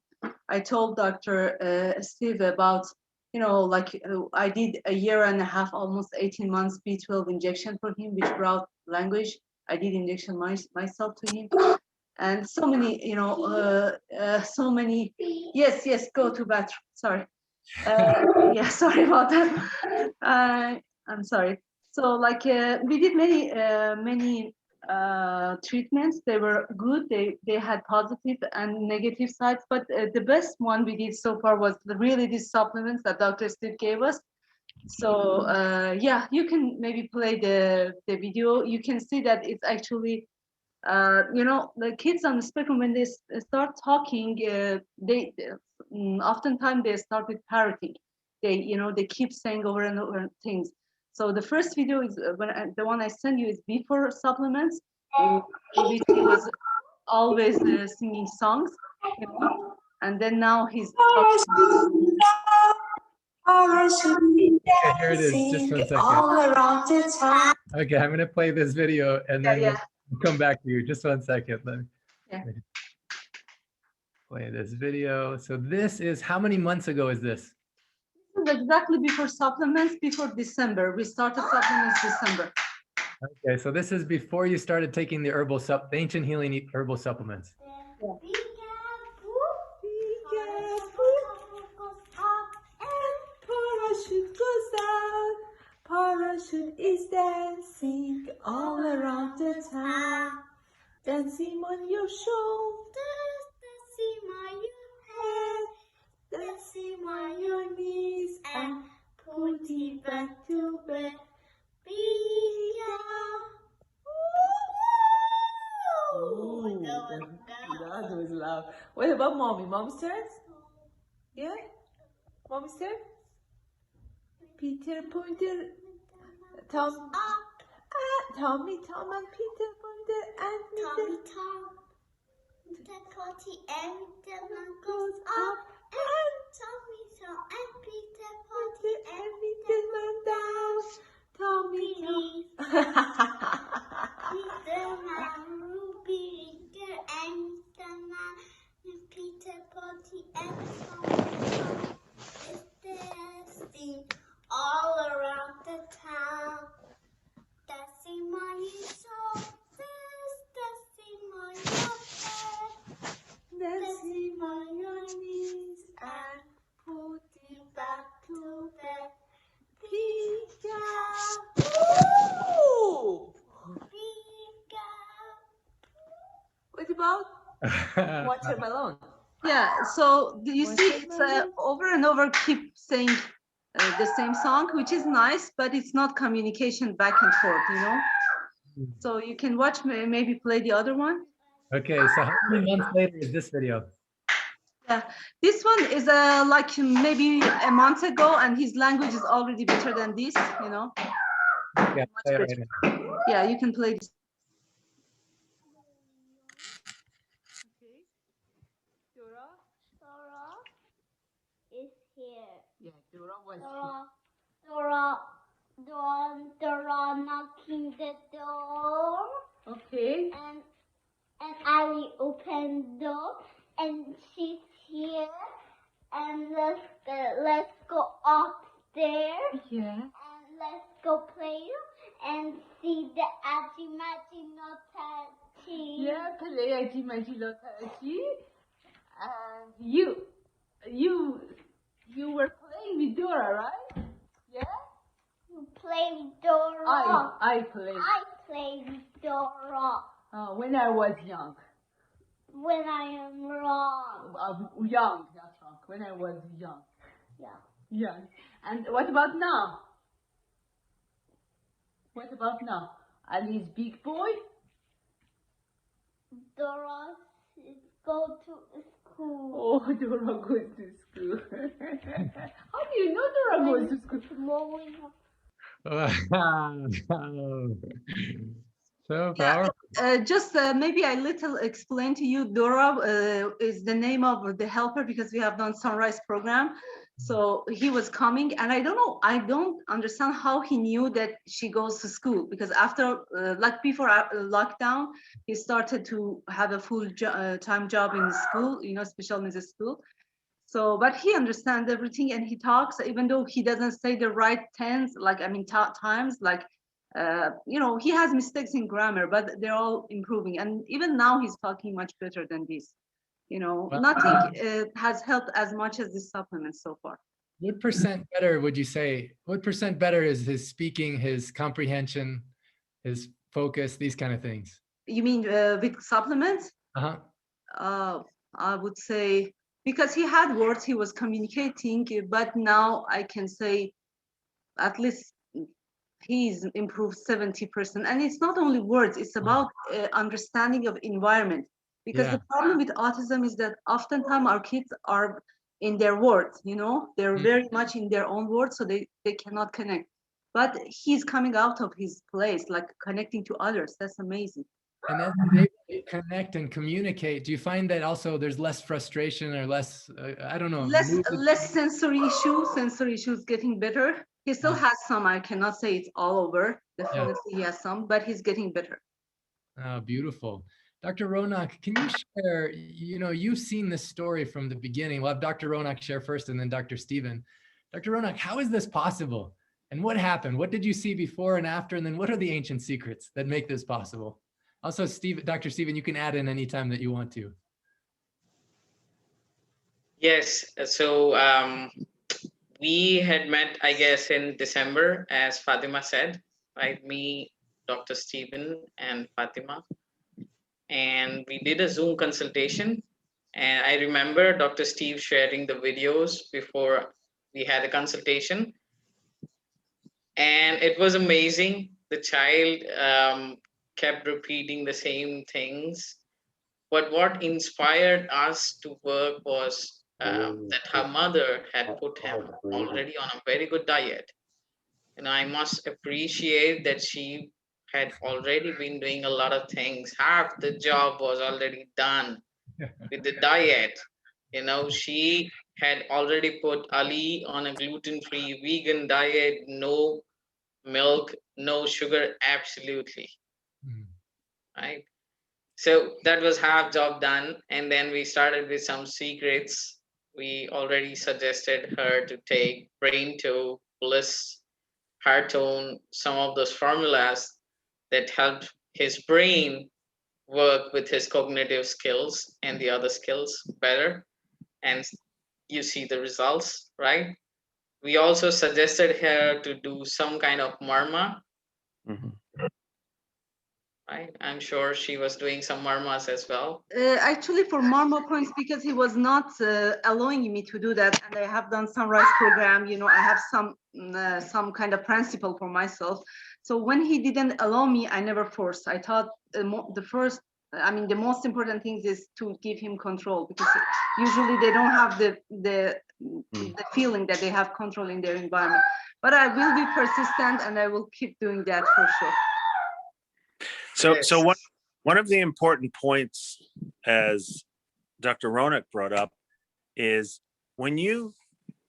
I told Dr. Steve about, you know, like I did a year and a half, almost 18 months B12 injection for him, which brought language. I did injection myself to him. And so many, you know, so many. Yes, yes, go to bathroom. Sorry. Yeah, sorry about that. I'm sorry. So like we did many treatments. They were good. They had positive and negative sides, but the best one we did so far was really these supplements that Dr. Steve gave us. So yeah, you can maybe play the video. You can see that it's actually you know, the kids on the spectrum, when they start talking, they oftentimes they start with parroting. They, you know, they keep saying over and over things. So the first video is the one I sent you is before supplements, in which he was always singing songs, you know, and then now he's talking. Okay, here it is. Just 1 second. Okay, I'm gonna play this video and then we'll come back to you. Just 1 second. Let me play this video. So this is, how many months ago is this? Exactly before supplements, before December. We started supplements December. Okay, so this is before you started taking the the ancient healing herbal supplements. Yeah. Parachute goes down, parachute is dancing all around the town, dancing on your shoulders, dancing on your head, dancing on your knees, and put it back to bed. Be down. Ooh, that was loud. What about mommy? Mommy's turn? Yeah? Mommy's turn? Peter Pointer, Tom, Tommy, Tom, and Peter Pointer, and Tommy, Tom, the potty, and the man goes up, and Tommy, Tom, and Peter Potty, and Peter man down. Tommy, Peter man, Ruby, Ringer, and the man, and Peter Potty, and Tommy, Tom is dancing all around the town, dancing on your shoulders, dancing on your head, dancing on your knees, and put it back to bed. Pika. Ooh! Pika. What about watermelon? Yeah, so you see, it's over and over keep saying the same song, which is nice, but it's not communication back and forth, you know? So you can watch, maybe play the other one. Okay, so how many months later is this video? Yeah, this one is like maybe a month ago, and his language is already better than this, you know? Yeah, play it right now. Yeah, you can play this. Dora is here. Yeah, Dora was here. Dora knocking the door. Okay. And I open the door, and she's here. And let's go upstairs. Yeah. And let's go play and see the Aji Maji no Tachi. Yeah, play Aji Maji no Tachi. You were playing with Dora, right? Yeah? You play with Dora. I play with Dora. When I was young. When I am wrong. Young, not wrong. When I was young. Yeah. Young. And what about now? What about now? Ali's big boy? Dora go to school. Oh, Dora goes to school. How do you know Dora goes to school? Wow. So Yeah, powerful. just maybe I little explain to you. Dora is the name of the helper because we have done sunrise program. So he was coming, and I don't know, I don't understand how he knew that she goes to school, because after like before lockdown, he started to have a full time job in school, you know, special needs school. So, but he understands everything and he talks, even though he doesn't say the right tense, like, I mean, times, like, you know, he has mistakes in grammar, but they're all improving. And even now he's talking much better than this. You know, Wow. nothing has helped as much as this supplement so far. What percent better would you say? What percent better is his speaking, his comprehension, his focus, these kind of things? You mean with supplements? Uh-huh. I would say, because he had words, he was communicating, but now I can say at least he's improved 70%. And it's not only words, it's about understanding of environment. Because the problem with autism is that oftentimes our kids are in their words, you know, they're very much in their own words, so they cannot connect. But he's coming out of his place, like connecting to others. That's amazing. And as he's able to connect and communicate, do you find that also there's less frustration or less, I don't know, less sensory issues getting better. He still has some, I cannot say it's all over. Definitely he has some, but he's getting better. Oh, beautiful. Dr. Ronak, can you share, you know, you've seen this story from the beginning. We'll have Dr. Ronak share first and then Dr. Stephen. Dr. Ronak, how is this possible? And what happened? What did you see before and after? And then what are the ancient secrets that make this possible? Also, Dr. Stephen, you can add in anytime that you want to. Yes, so we had met, I guess, in December, as Fatima said, right? Me, Dr. Stephen, and Fatima. And we did a Zoom consultation. And I remember Dr. Steve sharing the videos before we had a consultation. And it was amazing. The child kept repeating the same things. But what inspired us to work was that her mother had put him already on a very good diet. And I must appreciate that she had already been doing a lot of things. Half the job was already done with the diet. You know, she had already put Ali on a gluten-free vegan diet, no milk, no sugar, absolutely. Right? So that was half job done. And then we started with some secrets. We already suggested her to take Brain 2, Bliss, Heartone, some of those formulas that helped his brain work with his cognitive skills and the other skills better. And you see the results, right? We also suggested her to do some kind of marma. Right? I'm sure she was doing some marmas as well. Actually, for Marma points, because he was not allowing me to do that, and I have done sunrise program. You know, I have some kind of principle for myself. So when he didn't allow me, I never forced. I thought the most important thing is to give him control, because usually they don't have the feeling that they have control in their environment. But I will be persistent, and I will keep doing that for sure. So one of the important points, as Dr. Ronak brought up, is when you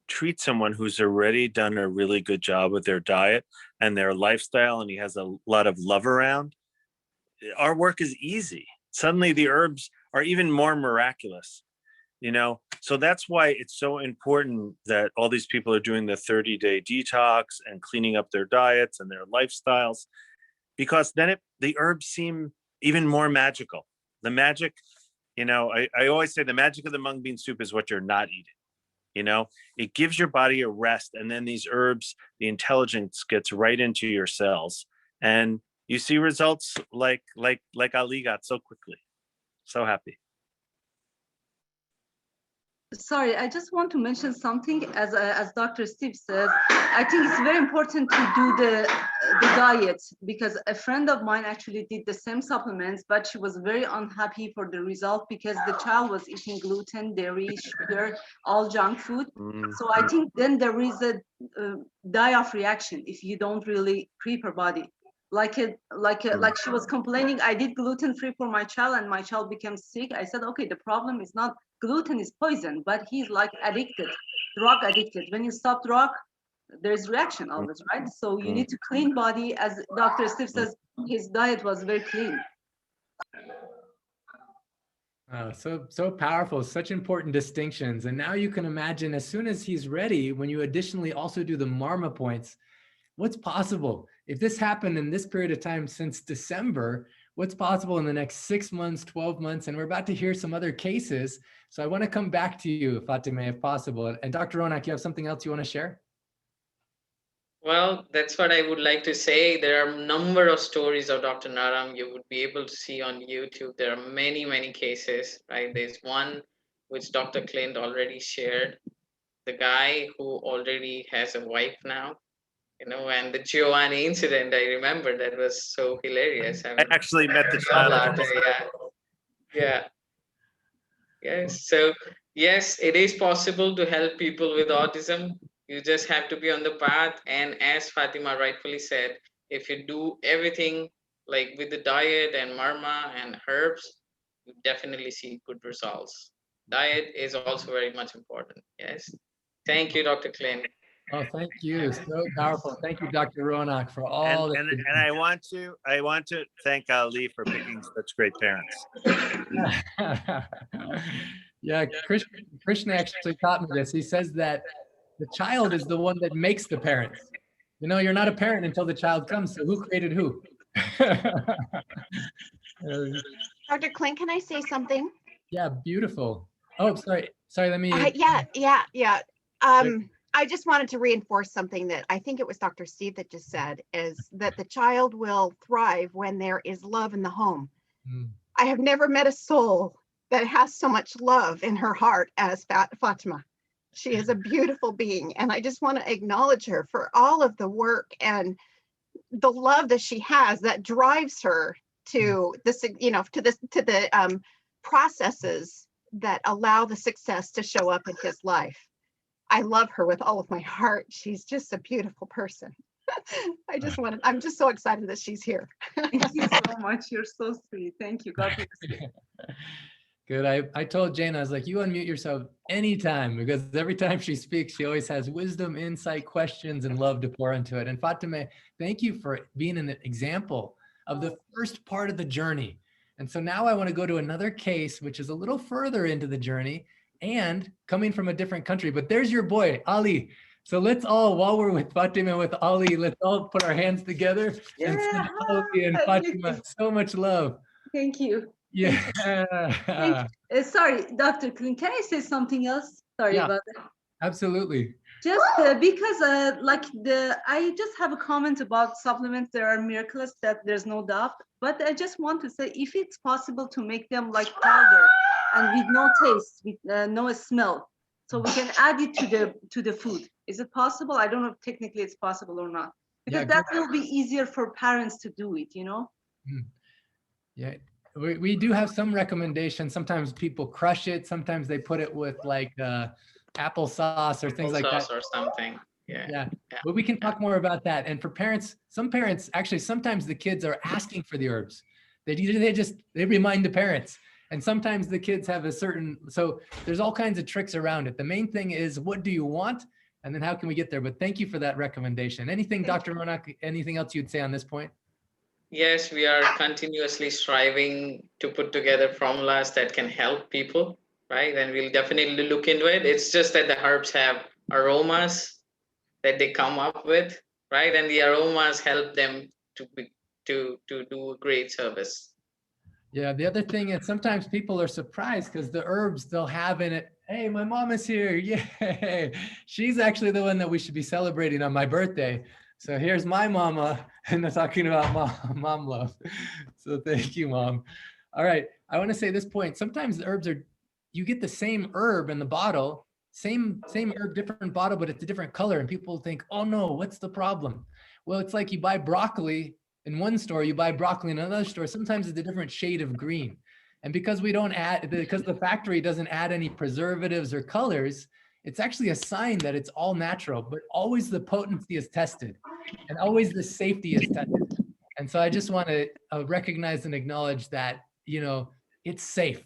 treat someone who's already done a really good job with their diet and their lifestyle, and he has a lot of love around, our work is easy. Suddenly the herbs are even more miraculous, you know? So that's why it's so important that all these people are doing the 30-day detox and cleaning up their diets and their lifestyles, because then the herbs seem even more magical. The magic, you know, I always say the magic of the mung bean soup is what you're not eating. You know, it gives your body a rest, and then these herbs, the intelligence gets right into your cells, and you see results like Ali got so quickly. So happy. Sorry, I just want to mention something. As Dr. Steve says, I think it's very important to do the diet, because a friend of mine actually did the same supplements, but she was very unhappy for the result because the child was eating gluten, dairy, sugar, all junk food. So I think then there is a die-off reaction if you don't really prep your body. like she was complaining, I did gluten free for my child and my child became sick. I said, okay, the problem is not gluten, is poison, but he's like addicted, drug addicted. When you stop drug, there's reaction always, right? So you need to clean body. As Dr. Steve says, his diet was very clean. So powerful, such important distinctions. And now you can imagine, as soon as he's ready, when you additionally also do the MARMA points, what's possible? If this happened in this period of time since December, what's possible in the next 6 months, 12 months? And we're about to hear some other cases. So I want to come back to you, Fatima, if possible. And Dr. Ronak, you have something else you want to share? Well, that's what I would like to say. There are a number of stories of Dr. Naram you would be able to see on YouTube. There are many, many cases, right? There's one which Dr. Clint already shared. The guy who already has a wife now, and the Giovanni incident, I remember that was so hilarious. I actually met the child. Yeah. Yes. So yes, it is possible to help people with autism. You just have to be on the path. And as Fatima rightfully said, if you do everything like with the diet and marma and herbs, you definitely see good results. Diet is also very much important. Yes. Thank you, Dr. Clint. Oh, thank you. So powerful. Thank you, Dr. Ronak, for all and I want to thank Ali for picking such great parents. Yeah, Krishna actually taught me this. He says that the child is the one that makes the parents. You're not a parent until the child comes. So who created who? Dr. Clint, can I say something? Yeah, beautiful. Oh, sorry. Let me. Yeah. I just wanted to reinforce something that I think it was Dr. Steve that just said, is that the child will thrive when there is love in the home. I have never met a soul that has so much love in her heart as Fatima. She is a beautiful being, and I just want to acknowledge her for all of the work and the love that she has that drives her to this, to the processes that allow the success to show up in his life. I love her with all of my heart. She's just a beautiful person. I'm just so excited that she's here. Thank you so much. You're so sweet. Thank you. God bless you. Good. I told Jane, I was like, you unmute yourself anytime, because every time she speaks, she always has wisdom, insight, questions, and love to pour into it. And Fatima, thank you for being an example of the first part of the journey. And so now I want to go to another case, which is a little further into the journey and coming from a different country. But there's your boy, Ali. So let's all, while we're with Fatima and with Ali, let's all put our hands together and send Ali and Fatima so much love. Thank you. Yeah. Sorry, Dr. Clint, can I say something else? Sorry about that. Absolutely. Just because I just have a comment about supplements. There are miraculous, that there's no doubt. But I just want to say, if it's possible to make them like powder and with no taste, with no smell, so we can add it to the food. Is it possible? I don't know if technically it's possible or not, because that will be easier for parents to do it, Yeah. We do have some recommendations. Sometimes people crush it. Sometimes they put it with like applesauce or things like that. Or something. Yeah. But we can talk more about that. And for parents, some parents, actually, sometimes the kids are asking for the herbs. They remind the parents. And sometimes the kids have so there's all kinds of tricks around it. The main thing is, what do you want? And then how can we get there? But thank you for that recommendation. Anything, Dr. Ronak, anything else you'd say on this point? Yes, we are continuously striving to put together formulas that can help people, right? And we'll definitely look into it. It's just that the herbs have aromas that they come up with, right? And the aromas help them to do a great service. Yeah, the other thing is sometimes people are surprised because the herbs they'll have in it, hey, my mom is here, yay. She's actually the one that we should be celebrating on my birthday. So here's my mama, and they're talking about mom love. So thank you, Mom. All right, I want to say this point. Sometimes the herbs you get the same herb in the bottle, same herb, different bottle, but it's a different color. And people think, oh no, what's the problem? Well, it's like you buy broccoli in one store, you buy broccoli in another store. Sometimes it's a different shade of green. And because the factory doesn't add any preservatives or colors, it's actually a sign that it's all natural, but always the potency is tested and always the safety is tested. And so I just want to recognize and acknowledge that, you know, it's safe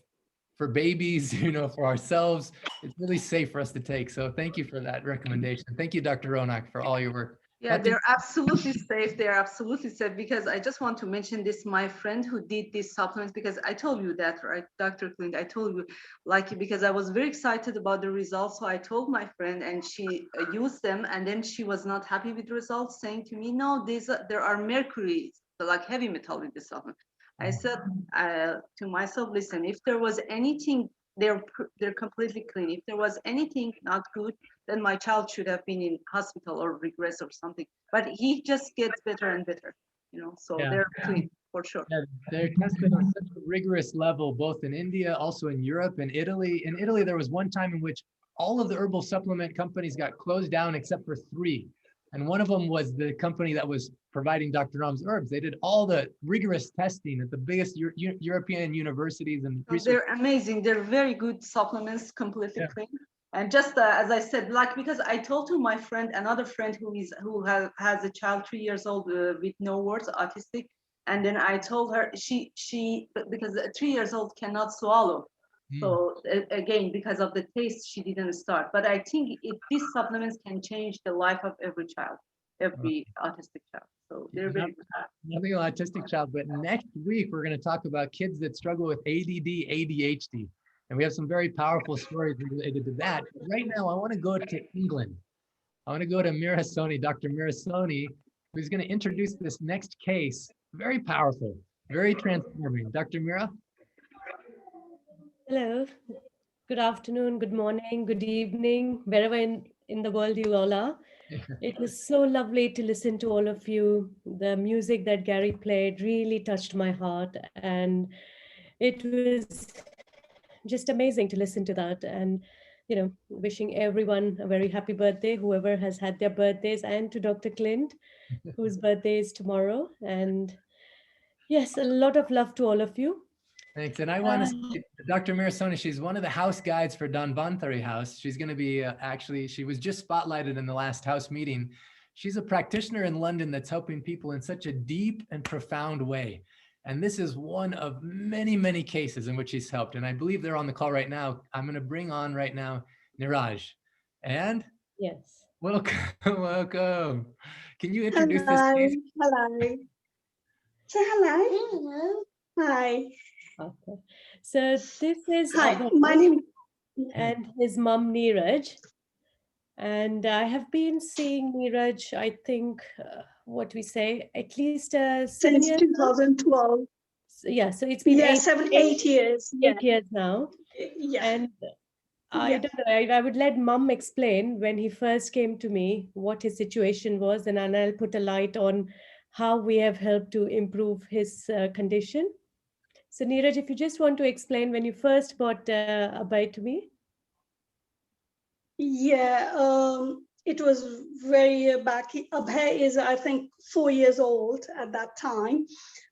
for babies, you know, for ourselves. It's really safe for us to take. So thank you for that recommendation. Thank you, Dr. Ronak, for all your work. Yeah, they're absolutely safe. They're absolutely safe, because I just want to mention this, my friend who did these supplements, because I told you that, right, Dr. Clint, I told you, like, because I was very excited about the results. So I told my friend, and she used them, and then she was not happy with the results, saying to me, no, there are mercury, like heavy metal in this supplement. I said to myself, listen, if there was anything, they're completely clean. If there was anything not good, then my child should have been in hospital or regress or something. But he just gets better and better, you know, so Yeah. they're clean for sure. Yeah, they're tested on such a rigorous level, both in India, also in Europe and Italy. In Italy, there was one time in which all of the herbal supplement companies got closed down except for 3. And one of them was the company that was providing Dr. Ram's herbs. They did all the rigorous testing at the biggest European universities and research. They're amazing. They're very good supplements, completely clean. And just as I said, like, because I told to my friend, another friend who has a child 3 years old with no words, autistic, and then I told her because 3 years old cannot swallow. So again, because of the taste, she didn't start. But I think these supplements can change the life of every child, every autistic child. So they're very good. Nothing an autistic child, but next week we're going to talk about kids that struggle with ADD, ADHD. And we have some very powerful stories related to that. But right now, I want to go to England. I want to go to Mira Soni, Dr. Mira Soni, who's going to introduce this next case. Very powerful, very transforming. Dr. Mira? Hello, good afternoon, good morning, good evening, wherever in the world you all are. It was so lovely to listen to all of you. The music that Gary played really touched my heart, and it was just amazing to listen to that. And, you know, wishing everyone a very happy birthday, whoever has had their birthdays, and to Dr. Clint, whose birthday is tomorrow. And yes, a lot of love to all of you. Thanks. And I want to say, Dr. Mira Soni, she's one of the house guides for Danvantari House. She's going to be she was just spotlighted in the last house meeting. She's a practitioner in London that's helping people in such a deep and profound way. And this is one of many, many cases in which she's helped. And I believe they're on the call right now. I'm going to bring on right now Niraj. And yes, welcome, welcome. Can you introduce this case? Hello. Say hello. Hello. Hi. Okay. So this is Hi, my name and his mom Neeraj. And I have been seeing Neeraj, I think, what we say, at least 7 since years 2012. So, yeah, so it's been 8 years. 8 years now. Yeah. And I don't know, I would let mom explain when he first came to me what his situation was, and I'll put a light on how we have helped to improve his condition. So Neeraj, if you just want to explain when you first brought Abhay to me. Yeah, it was very back. Abhay is, I think, 4 years old at that time.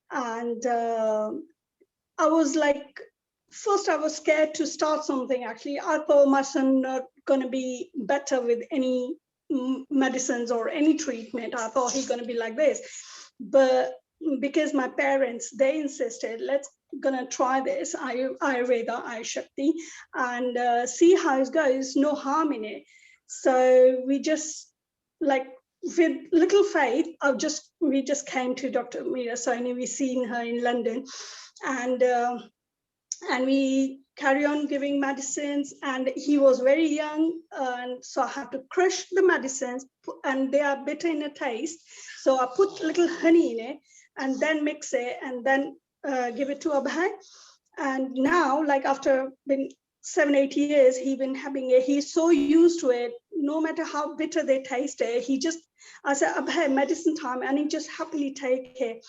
And I was like, first I was scared to start something. Actually, I thought my son not going to be better with any medicines or any treatment. I thought he's going to be like this. But because my parents, they insisted, let's gonna try this Ayurveda, Ayurshakti, and see how it goes, no harm in it. So we just, like, with little faith, we just came to Dr. Mira Soni. We seen her in London, and we carry on giving medicines. And he was very young, and so I had to crush the medicines, and they are bitter in a taste. So I put little honey in it, and then mix it, and then give it to Abhay. And now, like, after been 7-8 years, he's been having it. He's so used to it. No matter how bitter they taste it, I said, Abhay, medicine time, and he just happily take it.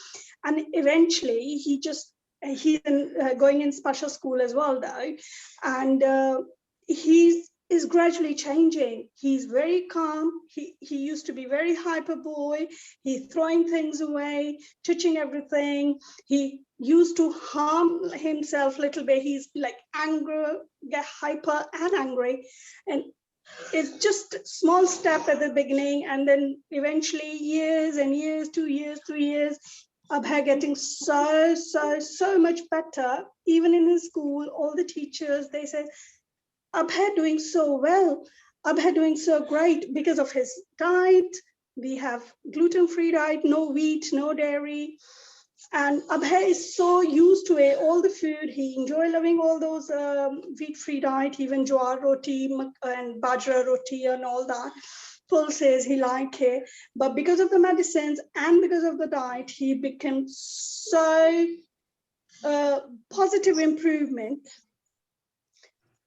And eventually, he's going in special school as well, though, and is gradually changing. He's very calm. He used to be very hyper boy. He's throwing things away, touching everything. He used to harm himself a little bit. He's like angry, get hyper and angry. And it's just small step at the beginning. And then eventually years and years, 2 years, 3 years, Abhay getting so much better. Even in his school, all the teachers, they say, Abhay doing so well. Abhay doing so great because of his diet. We have gluten-free diet, no wheat, no dairy. And Abhay is so used to it, all the food. He enjoy loving all those wheat-free diet, even jowar roti and bajra roti and all that. Pulses, he liked it. But because of the medicines and because of the diet, he became so positive improvement.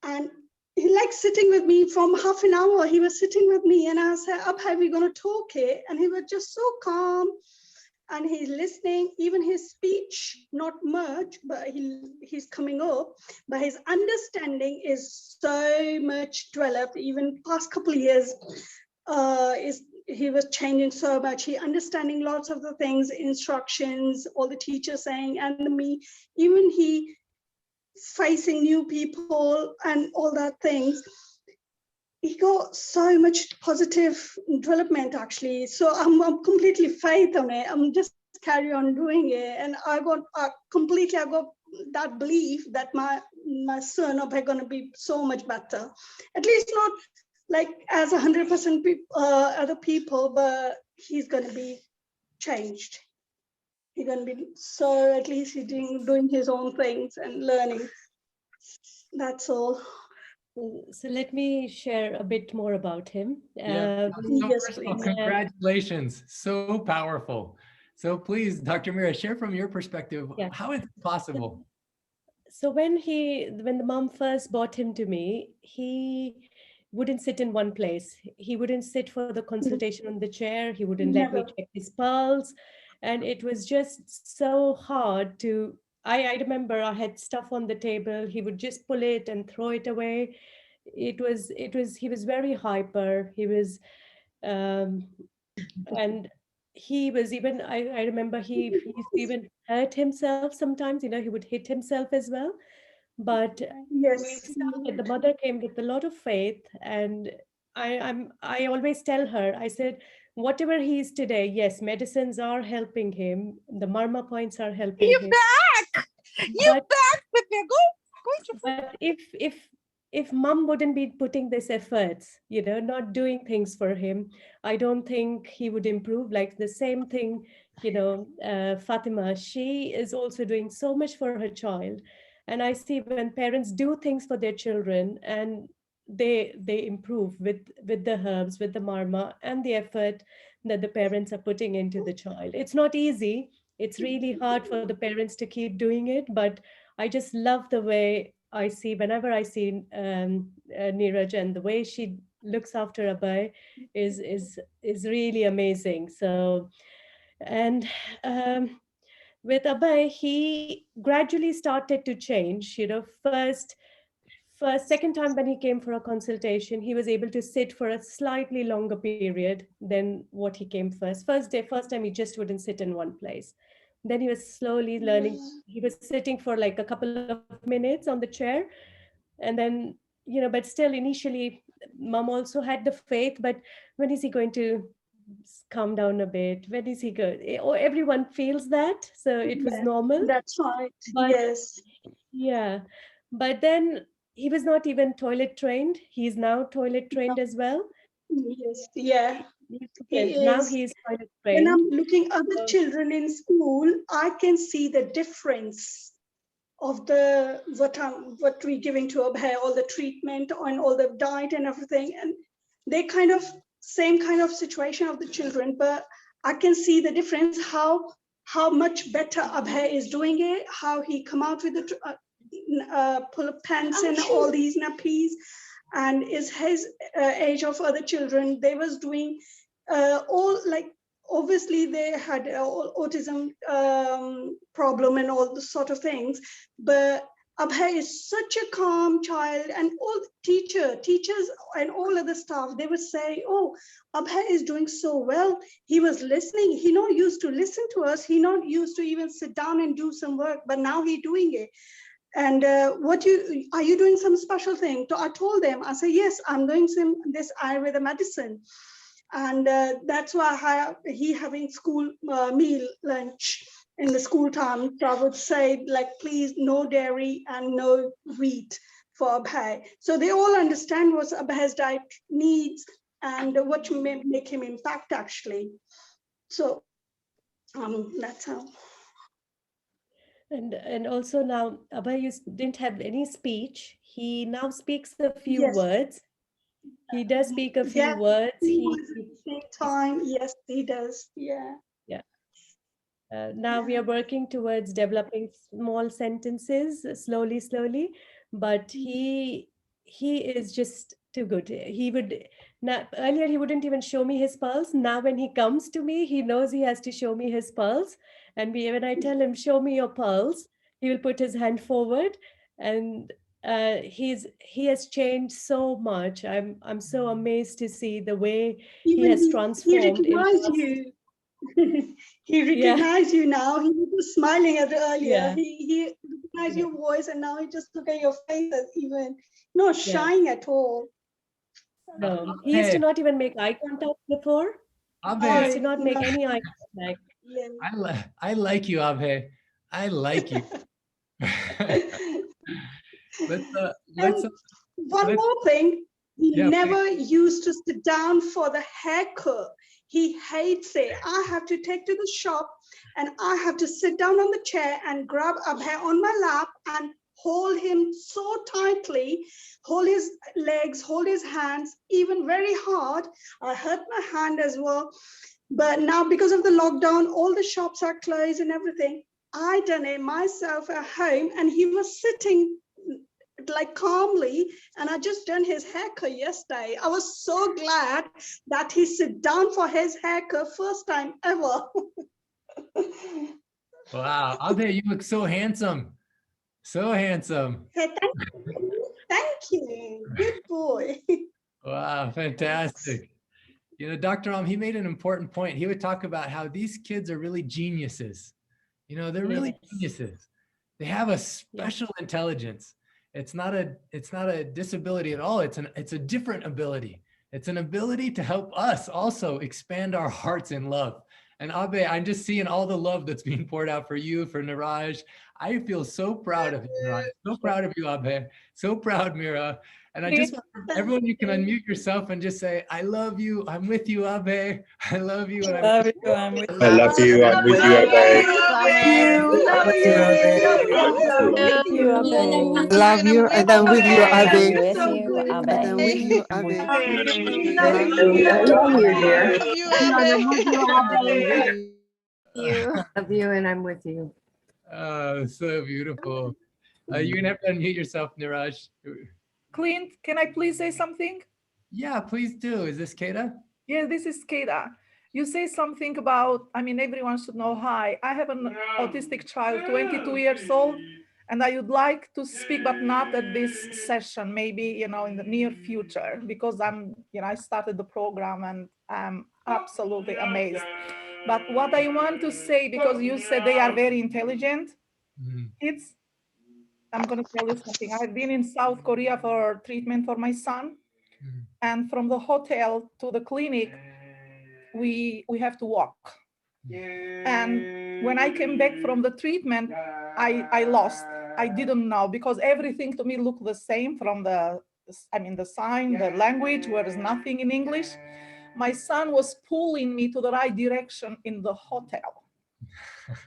And he liked sitting with me from half an hour. He was sitting with me and I said, Abhay, we're going to talk it. And he was just so calm. And he's listening, even his speech, not much, but he's coming up. But his understanding is so much developed. Even past couple of years, he was changing so much. He understanding lots of the things, instructions, all the teachers saying, and me, even he facing new people and all that things. He got so much positive development actually. So I'm completely faith on it. I'm just carry on doing it. And I got I got that belief that my son are going to be so much better. At least not like as 100% other people, but he's going to be changed. He's going to be, so at least he's doing his own things and learning. That's all. So let me share a bit more about him. Yeah. First of all, congratulations. So powerful. So please, Dr. Mira, share from your perspective, how is it possible? So when the mom first brought him to me, he wouldn't sit in one place. He wouldn't sit for the consultation on the chair. He wouldn't let me check his pulse. And it was just so hard to, I remember I had stuff on the table. He would just pull it and throw it away. He was very hyper. He was, and he was even, I remember he used to even hurt himself sometimes, he would hit himself as well. But the mother came with a lot of faith, and I always tell her, I said, whatever he is today, yes, medicines are helping him, the Marma points are helping him. You're back, Pippa. Go. But if mom wouldn't be putting this efforts, not doing things for him, I don't think he would improve. Like the same thing, Fatima, she is also doing so much for her child. And I see when parents do things for their children and they improve with the herbs, with the Marma and the effort that the parents are putting into the child. It's not easy. It's really hard for the parents to keep doing it, but I just love the way I see, whenever I see Neeraj, and the way she looks after Abhay is really amazing. So, and with Abhay, he gradually started to change. Second time when he came for a consultation, he was able to sit for a slightly longer period than what he came first. First time he just wouldn't sit in one place. Then he was slowly learning. He was sitting for like a couple of minutes on the chair. And then, but still initially, mom also had the faith, but when is he going to calm down a bit? When is he good? Or everyone feels that. So it was normal. That's right. But, yes. Yeah. But then he was not even toilet trained. He's now toilet trained as well. Yes. Yeah. Now he's toilet trained. When I'm looking at the children in school, I can see the difference of the what we're giving to Abhay, all the treatment and all the diet and everything, and they kind of same kind of situation of the children, but I can see the difference how much better Abhay is doing it, how he come out with the pull-up pants and all these nappies, and is his age of other children. They was doing all like, obviously they had autism problem and all the sort of things, but Abhay is such a calm child, and all teachers and all other staff, they would say, oh, Abhay is doing so well. He was listening. He not used to listen to us. He not used to even sit down and do some work, but now he doing it. And are you doing some special thing? So I told them, I said, yes, I'm doing this Ayurveda medicine. And that's why he having school meal lunch in the school time. So I would say, like, please, no dairy and no wheat for Abhay. So they all understand what Abhay's diet needs and what may make him impact actually. So that's how. And also now, Abhay didn't have any speech. He now speaks a few Yes. words. He does speak a few Yeah, words. at He the same time, yes, he does. Yeah. yeah. Now we are working towards developing small sentences slowly, but he is just too good. He would now, earlier he wouldn't even show me his pulse. Now when he comes to me, he knows he has to show me his pulse. And when I tell him, show me your pulse, he will put his hand forward. And he has changed so much. I'm so amazed to see the way he Even has he transformed in recognized past. you. He recognized you now. He was smiling at earlier. Yeah. He recognized your voice, and now he just look at your face as even not Yeah. shying at all. No, he used to Hey. not even make eye contact before. He Abhay, used to not make any eye contact. Yeah. I like you, Abhay. I like you. let's And one more thing, he never used to sit down for the haircut. He hates it. I have to take to the shop and I have to sit down on the chair and grab Abhay on my lap and hold him so tightly, hold his legs, hold his hands, even very hard. I hurt my hand as well. But now because of the lockdown, all the shops are closed and everything. I done it myself at home and he was sitting like calmly, and I just done his haircut yesterday. I was so glad that he sit down for his haircut first time ever. Wow, Abhay, you look so handsome. So handsome. Hey, thank you. Good boy. Wow, fantastic. You know, Dr. Ram, he made an important point. He would talk about how these kids are really geniuses. You know, they're really geniuses. They have a special intelligence. It's not a disability at all. It's a different ability. It's an ability to help us also expand our hearts in love. And Abhay, I'm just seeing all the love that's being poured out for you, for Niraj. I feel so proud of you, Niraj. So proud of you, Abhay. So proud, Mira. And I just want everyone, you can unmute yourself and just say, I love you. I'm with you, Abhay. I love you. And I'm with you. I'm with you. I'm with you, Abhay. Love you, and I'm with you, Abhay. With you, And I'm with you, Abhay. I love you, dear. Love you, and I'm with you. Oh, so beautiful. You're gonna have to unmute yourself, Niraj. Clint, can I please say something? Yeah, please do. Is this Kata? Yeah, this is Kata. You say something about, I mean, everyone should know, hi, I have an autistic child, 22 years old, and I would like to speak, but not at this session, maybe, you know, in the near future, because I started the program and I'm absolutely amazed. But what I want to say, because you said they are very intelligent, kids, I'm going to tell you something. I've been in South Korea for treatment for my son. And from the hotel to the clinic, we have to walk. And when I came back from the treatment, I lost. I didn't know, because everything to me looked the same from the sign, the language, where there's nothing in English. My son was pulling me to the right direction in the hotel.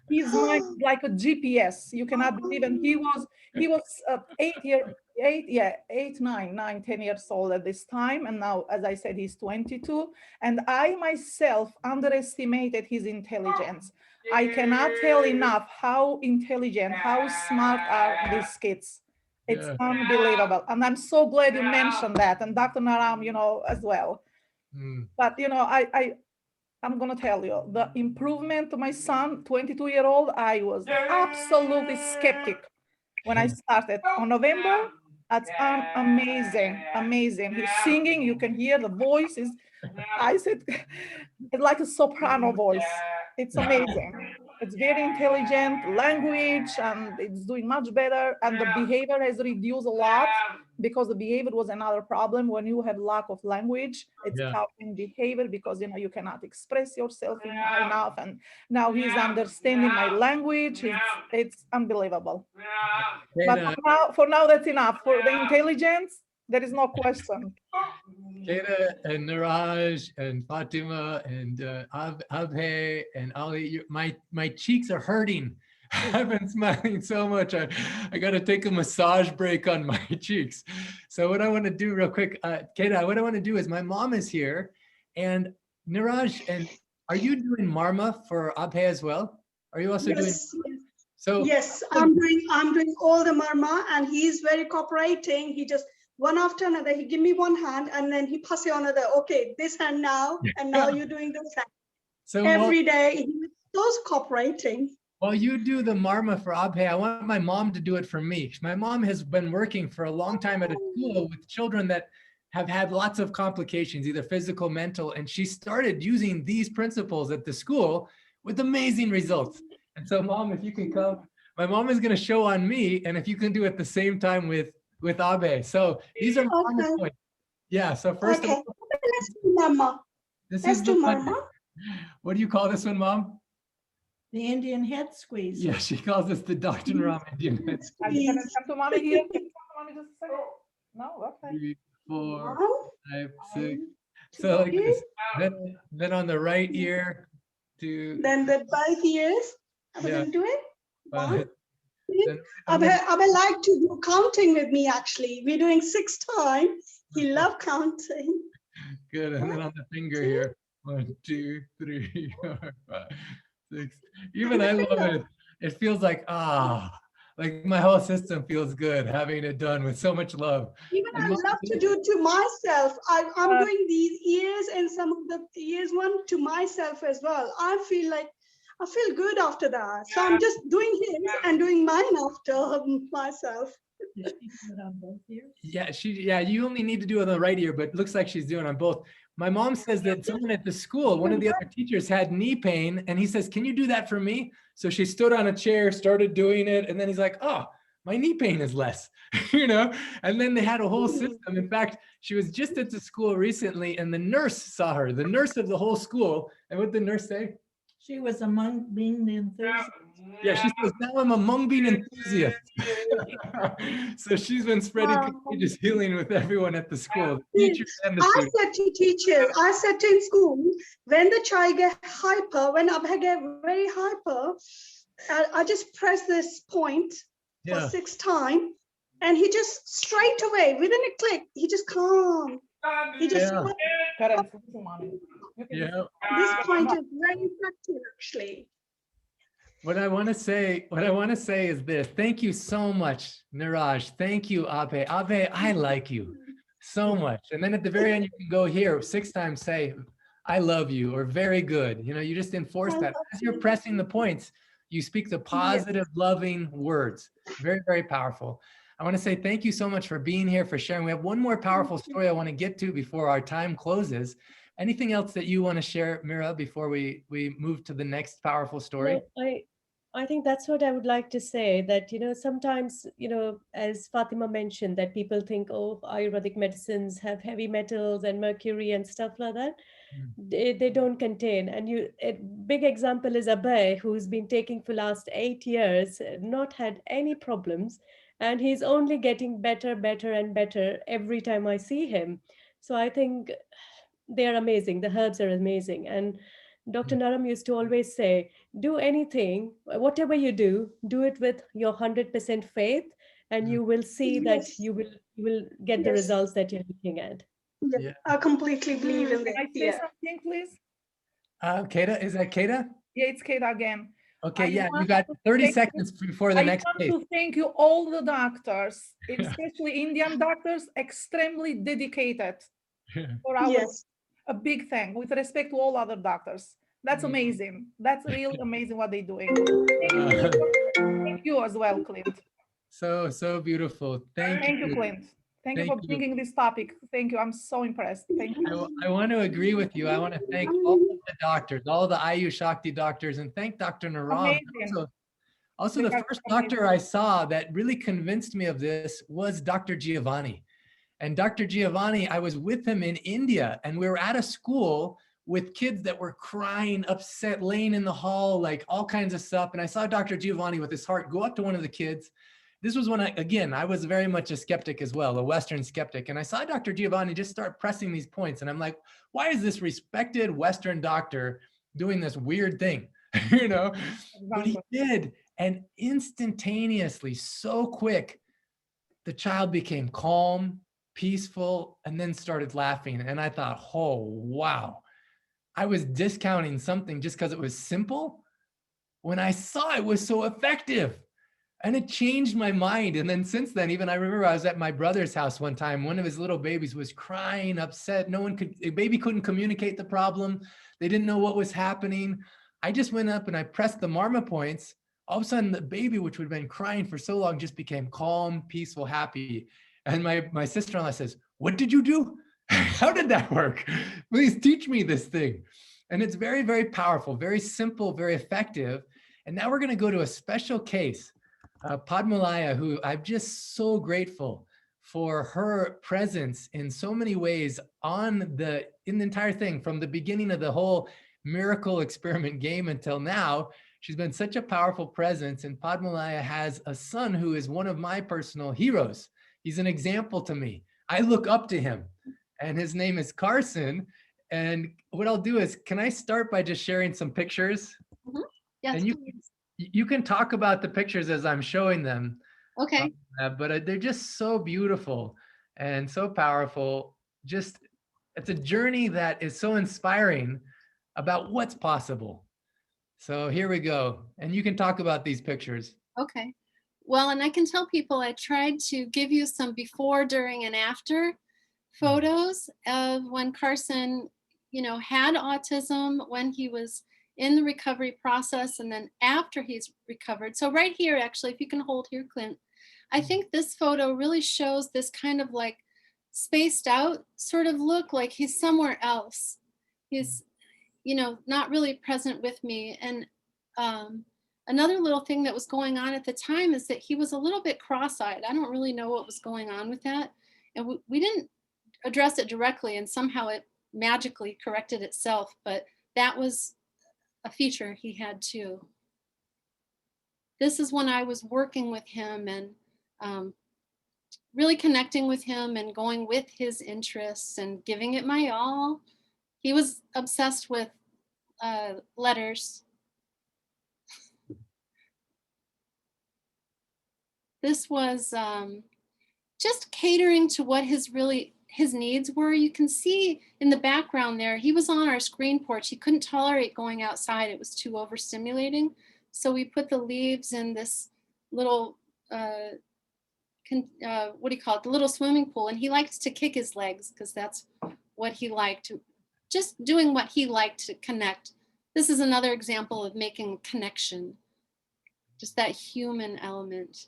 He's like a GPS. You cannot believe it. He was 10 years old at this time. And now, as I said, he's 22. And I myself underestimated his intelligence. I cannot tell enough how intelligent, how smart are these kids. It's unbelievable. And I'm so glad you mentioned that. And Dr. Naram, as well. But, I'm going to tell you, the improvement to my son, 22-year-old, I was absolutely skeptic when I started. On November, that's amazing, amazing. He's singing, you can hear the voice. I said, it's like a soprano voice. It's amazing. It's very intelligent, language, and it's doing much better. And the behavior has reduced a lot because the behavior was another problem. When you have lack of language, it's Yeah. causing behavior because you cannot express yourself enough. And now he's understanding my language. It's unbelievable. But for now, that's enough. For the intelligence, there is no question. Keda and Niraj and Fatima and Abhay and Ali, my cheeks are hurting. I've been smiling so much. I got to take a massage break on my cheeks. So what I want to do real quick, Keda, what I want to do is my mom is here, and Niraj, and are you doing Marma for Abhay as well? Are you also doing? So yes, I'm doing all the marma, and he's very cooperating. He just one after another, he give me one hand and then he pass it on another. Okay, this hand now, and now you're doing this hand. So every day he was so cooperating. While you do the Marma for Abhay, I want my mom to do it for me. My mom has been working for a long time at a school with children that have had lots of complications, either physical, mental, and she started using these principles at the school with amazing results. And so, Mom, if you can come, my mom is going to show on me, and if you can do it at the same time with Abhay. So these are Marma points. Yeah. So first, okay, let's do Marma. Let's do Marma. What do you call this one, Mom? The Indian head squeeze. Yeah, she calls us the Dr. Ram Indian head squeeze. Are you gonna come to mommy here? Come to mommy just a second. No, okay. 3, 4, 5, 6. So like this. Then on the right ear to. Then the both ears. Are we Yeah. gonna do it? Then, I would like to do counting with me. Actually, we're doing 6 times. He loves counting. Good. And then on the finger here. 1, 2, 3, 4, 5, 6. Even I love it. It feels like like my whole system feels good having it done with so much love. Even I love to do to myself. I'm doing these ears and some of the ears one to myself as well. I feel good after that. So I'm just doing his and doing mine after myself. Yeah, you only need to do it on the right ear, but it looks like she's doing on both. My mom says that someone at the school, one of the other teachers had knee pain, and he says, "Can you do that for me?" So she stood on a chair, started doing it, and then he's like, "Oh, my knee pain is less," and then they had a whole system. In fact, she was just at the school recently, and the nurse saw her, the nurse of the whole school. And what did the nurse say? She was among being the enthusiast. Yeah, she says, "Now I'm a mung bean enthusiast." So she's been spreading contagious healing with everyone at the school, the teachers and the I students. said to teachers, I said to in school, when the child get hyper, when Abhay get very hyper, I just press this point for 6 times, and he just straight away, within a click, he just calm. He just This point is very effective, actually. What I want to say is this. Thank you so much, Niraj. Thank you, Abhay. Abhay, I like you so much. And then at the very end, you can go here 6 times, say, "I love you," or "very good." You just enforce that. As you're pressing the points, you speak the positive, loving words. Very, very powerful. I want to say thank you so much for being here, for sharing. We have one more powerful story I want to get to before our time closes. Anything else that you want to share, Mira, before we move to the next powerful story? No, I think that's what I would like to say, that, sometimes, as Fatima mentioned, that people think, oh, Ayurvedic medicines have heavy metals and mercury and stuff like that. They don't contain. And a big example is Abhay, who's been taking for last 8 years, not had any problems. And he's only getting better, better, and better every time I see him. So I think they're amazing. The herbs are amazing. And Dr. Naram used to always say, do anything, whatever you do it with your 100% faith, and you will see that you will get the results that you're looking at. Yeah. I completely believe in Can I that. say Yeah. something, please? Keda, is that Keda? Yeah, it's Kate again. Okay, I yeah, you want got to 30 thank seconds before the next I case. want to thank you, all the doctors, especially Indian doctors, extremely dedicated for our a big thing, with respect to all other doctors. That's amazing. That's really amazing what they're doing. Thank you as well, Clint. So beautiful. Thank you. Clint. Thank you Thank for you. bringing this topic. Thank you. I'm so impressed. Thank you. I want to agree with you. I want to thank all of the doctors, all the Ayush Shakti doctors, and thank Dr. Naram. Amazing. Also, the first doctor I saw that really convinced me of this was Dr. Giovanni. And Dr. Giovanni, I was with him in India, and we were at a school with kids that were crying, upset, laying in the hall, like all kinds of stuff. And I saw Dr. Giovanni with his heart go up to one of the kids. This was when I was very much a skeptic as well, a Western skeptic. And I saw Dr. Giovanni just start pressing these points. And I'm like, why is this respected Western doctor doing this weird thing? you know, but he did. And instantaneously, so quick, the child became calm, peaceful, and then started laughing. And I thought, oh, wow. I was discounting something just because it was simple when I saw it was so effective. And it changed my mind. And then since then, even I remember I was at my brother's house one time. One of his little babies was crying, upset. A baby couldn't communicate the problem. They didn't know what was happening. I just went up and I pressed the Marma points. All of a sudden, the baby, which would have been crying for so long, just became calm, peaceful, happy. And my sister-in-law says, "What did you do? How did that work? Please teach me this thing." And it's very, very powerful, very simple, very effective. And now we're going to go to a special case. Padmalaya, who I'm just so grateful for her presence in so many ways in the entire thing, from the beginning of the whole miracle experiment game until now. She's been such a powerful presence. And Padmalaya has a son who is one of my personal heroes. He's an example to me. I look up to him, and his name is Carson. And what I'll do is, can I start by just sharing some pictures? Mhm. Yes, And you can talk about the pictures as I'm showing them. okay. But they're just so beautiful and so powerful. Just, it's a journey that is so inspiring about what's possible. So here we go. And you can talk about these pictures. Okay. Well, and I can tell people I tried to give you some before, during, and after photos of when Carson, had autism, when he was in the recovery process, and then after he's recovered. So right here, actually, if you can hold here, Clint, I think this photo really shows this kind of like spaced out sort of look, like he's somewhere else. He's, not really present with me. And another little thing that was going on at the time is that he was a little bit cross-eyed. I don't really know what was going on with that. And we didn't address it directly, and somehow it magically corrected itself. But that was a feature he had too. This is when I was working with him and really connecting with him and going with his interests and giving it my all. He was obsessed with letters. This was just catering to what his needs were. You can see in the background there, he was on our screen porch. He couldn't tolerate going outside. It was too overstimulating. So we put the leaves in this little, what do you call it? The little swimming pool. And he liked to kick his legs because that's what he liked, just doing what he liked to connect. This is another example of making connection, just that human element.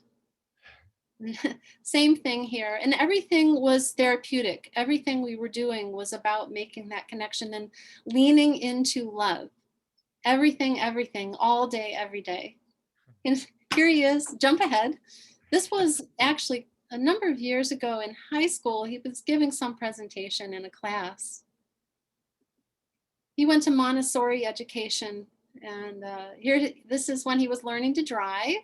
Same thing here. And everything was therapeutic. Everything we were doing was about making that connection and leaning into love. Everything, all day, every day. And here he is, jump ahead. This was actually a number of years ago in high school. He was giving some presentation in a class. He went to Montessori education. And this is when he was learning to drive.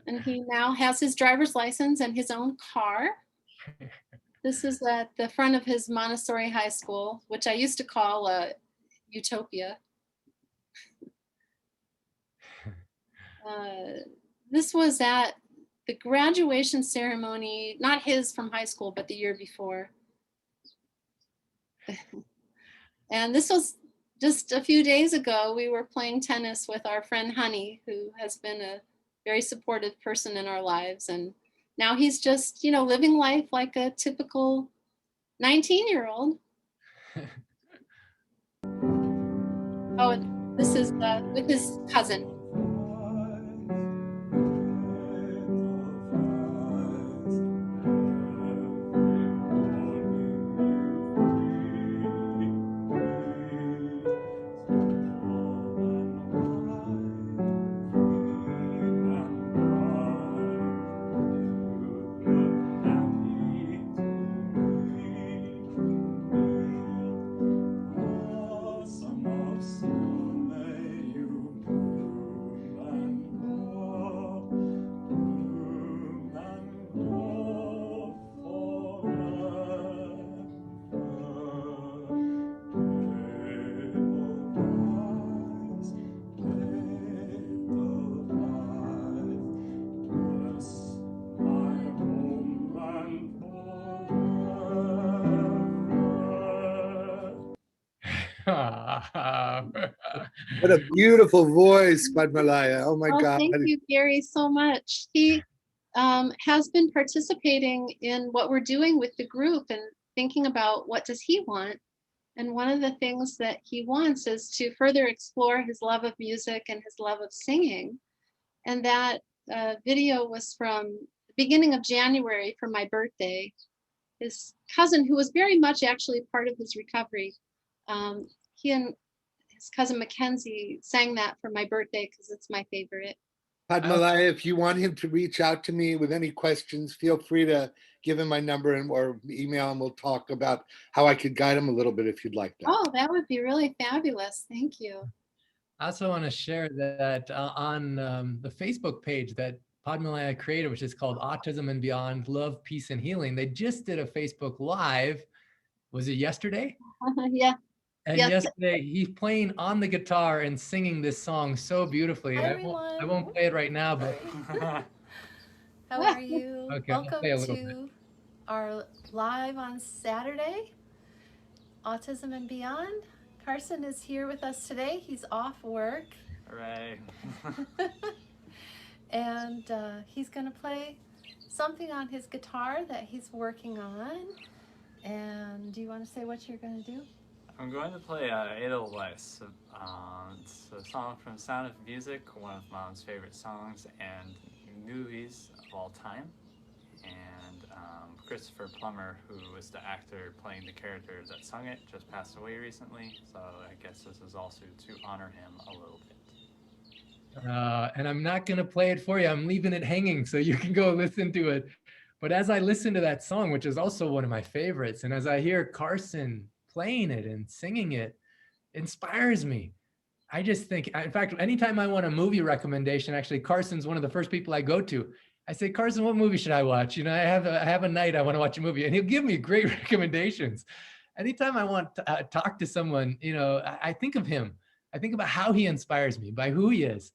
And he now has his driver's license and his own car. This is at the front of his Montessori high school, which I used to call Utopia. This was at the graduation ceremony, not his from high school, but the year before. And this was just a few days ago. We were playing tennis with our friend Honey, who has been a very supportive person in our lives. And now he's just, living life like a typical 19-year-old. Oh, this is with his cousin. What a beautiful voice, Padmalaya. Oh my Oh, God. thank you, Gary, so much. He has been participating in what we're doing with the group and thinking about what does he want. And one of the things that he wants is to further explore his love of music and his love of singing. And that video was from the beginning of January for my birthday. His cousin, who was very much actually part of his recovery, he and his cousin Mackenzie sang that for my birthday because it's my favorite. Padmalaya, if you want him to reach out to me with any questions, feel free to give him my number or email, and we'll talk about how I could guide him a little bit if you'd like that. Oh, that would be really fabulous. Thank you. I also want to share that on the Facebook page that Padmalaya created, which is called Autism and Beyond, Love, Peace, and Healing. They just did a Facebook Live. Was it yesterday? Yeah. And yes. yesterday he's playing on the guitar and singing this song so beautifully. Hi, I won't play it right now, but How are you? okay, I'll Welcome play a little bit. to our live on Saturday, Autism and Beyond. Carson is here with us today. He's off work. Hooray. And he's going to play something on his guitar that he's working on. And do you want to say what you're going to do? I'm going to play Edelweiss. It's a song from Sound of Music, one of Mom's favorite songs and movies of all time. And Christopher Plummer, who was the actor playing the character that sung it, just passed away recently. So I guess this is also to honor him a little bit. And I'm not going to play it for you. I'm leaving it hanging so you can go listen to it. But as I listen to that song, which is also one of my favorites, and as I hear Carson playing it and singing it, inspires me. I just think, in fact, anytime I want a movie recommendation, actually, Carson's one of the first people I go to. I say, Carson, what movie should I watch? You know, I have a night I want to watch a movie, and he'll give me great recommendations. Anytime I want to talk to someone, you know, I think of him. I think about how he inspires me, by who he is.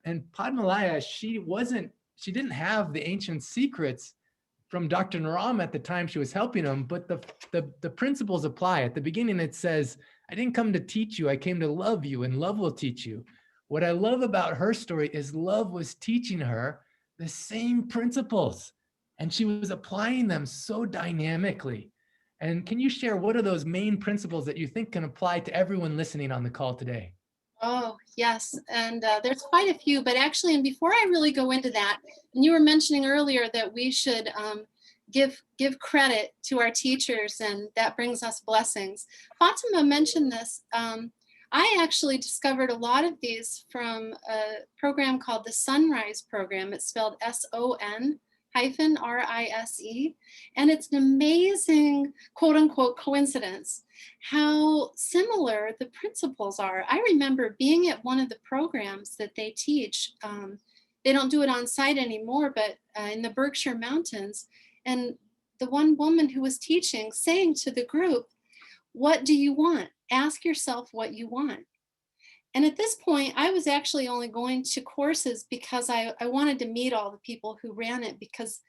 And Padmalaya, she didn't have the ancient secrets from Dr. Naram at the time she was helping him, but the principles apply. At the beginning, it says, I didn't come to teach you, I came to love you, and love will teach you. What I love about her story is love was teaching her the same principles, and she was applying them so dynamically. And can you share what are those main principles that you think can apply to everyone listening on the call today? Oh, yes. And there's quite a few, but actually, and before I really go into that, and you were mentioning earlier that we should give credit to our teachers, and that brings us blessings. Fatima mentioned this. I actually discovered a lot of these from a program called the Sunrise Program. It's spelled SON-RISE. And it's an amazing, quote unquote, coincidence how similar the principles are. I remember being at one of the programs that they teach. They don't do it on site anymore, but in the Berkshire Mountains. And the one woman who was teaching saying to the group, what do you want? Ask yourself what you want. And at this point, I was actually only going to courses because I wanted to meet all the people who ran it, because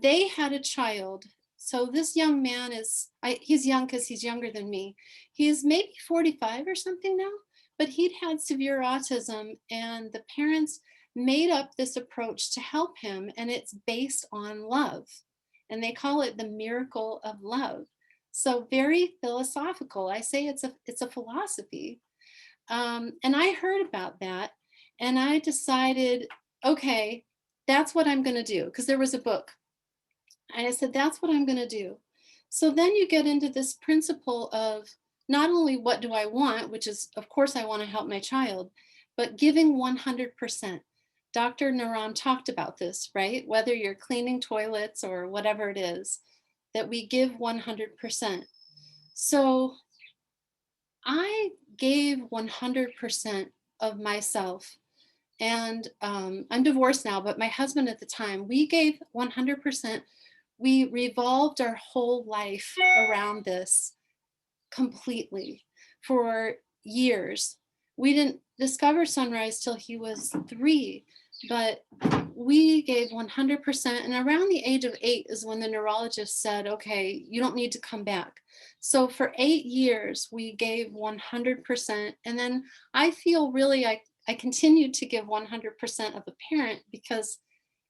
they had a child. So this young man he's young because he's younger than me. He's maybe 45 or something now, but he'd had severe autism, and the parents made up this approach to help him, and it's based on love. And they call it the miracle of love. So very philosophical. I say it's a philosophy. And I heard about that, and I decided, okay, that's what I'm going to do, because there was a book. And I said, that's what I'm going to do. So then you get into this principle of not only what do I want, which is, of course, I want to help my child, but giving 100%. Dr. Naram talked about this, right? Whether you're cleaning toilets or whatever it is, that we give 100%. So I gave 100% of myself. And I'm divorced now, but my husband at the time, we gave 100%. We revolved our whole life around this completely for years. We didn't discover Sunrise till he was 3, but we gave 100%, and around the age of 8 is when the neurologist said, okay, you don't need to come back. So for 8 years, we gave 100. And then I feel really, I continued to give 100% of a parent, because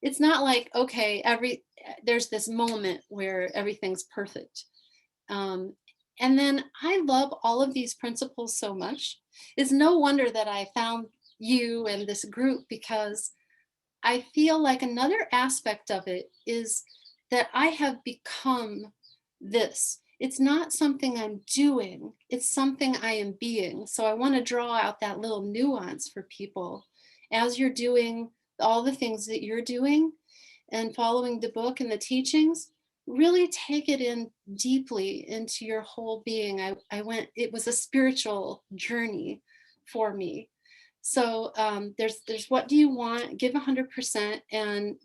it's not like, okay, there's this moment where everything's perfect. And then I love all of these principles so much. It's no wonder that I found you and this group, because I feel like another aspect of it is that I have become this. It's not something I'm doing, it's something I am being. So I want to draw out that little nuance for people as you're doing all the things that you're doing and following the book and the teachings. Really take it in deeply into your whole being. It was a spiritual journey for me. So there's what do you want? Give 100%, and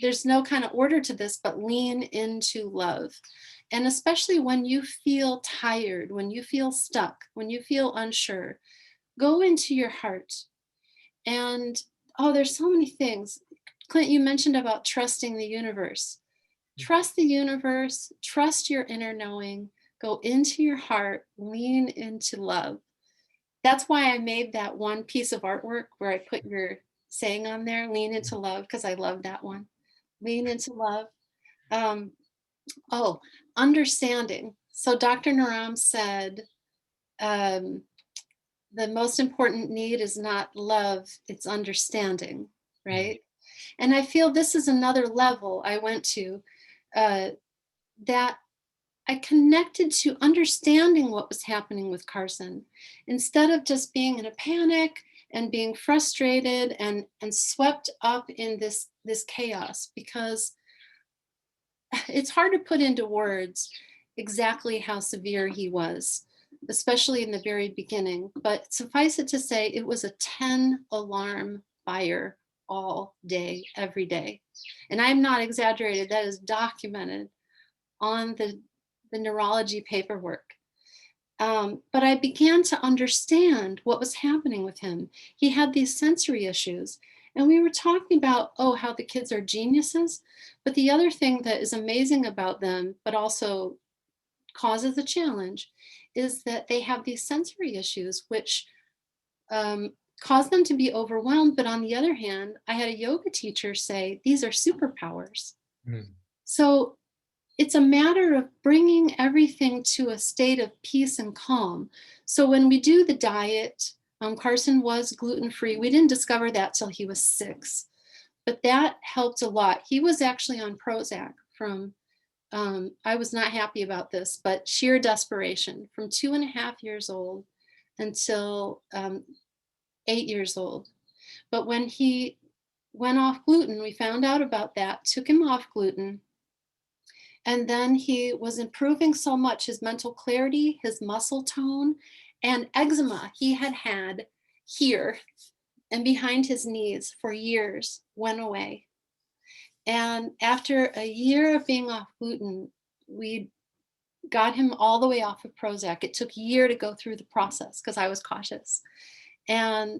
there's no kind of order to this, but lean into love. And especially when you feel tired, when you feel stuck, when you feel unsure, go into your heart. And oh, there's so many things. Clint, you mentioned about trusting the universe. Trust the universe, trust your inner knowing, go into your heart, lean into love. That's why I made that one piece of artwork where I put your saying on there, lean into love, because I love that one. Lean into love. Understanding. So Dr. Naram said, the most important need is not love, it's understanding, right? And I feel this is another level I went to, that I connected to understanding what was happening with Carson, instead of just being in a panic and being frustrated and swept up in this chaos, because it's hard to put into words exactly how severe he was, especially in the very beginning. But suffice it to say, it was a 10-alarm fire all day, every day. And I'm not exaggerated, that is documented on the neurology paperwork. But I began to understand what was happening with him. He had these sensory issues. And we were talking about, how the kids are geniuses. But the other thing that is amazing about them, but also causes a challenge, is that they have these sensory issues, which cause them to be overwhelmed. But on the other hand, I had a yoga teacher say, these are superpowers. So it's a matter of bringing everything to a state of peace and calm. So when we do the diet, Carson was gluten-free. We didn't discover that till he was 6, but that helped a lot. He was actually on Prozac from, I was not happy about this, but sheer desperation, from 2.5 years old until 8 years old. But when he went off gluten, we found out about that, took him off gluten. And then he was improving so much, his mental clarity, his muscle tone, and eczema he had here and behind his knees for years went away. And after a year of being off gluten, we got him all the way off of Prozac. It took a year to go through the process because I was cautious. And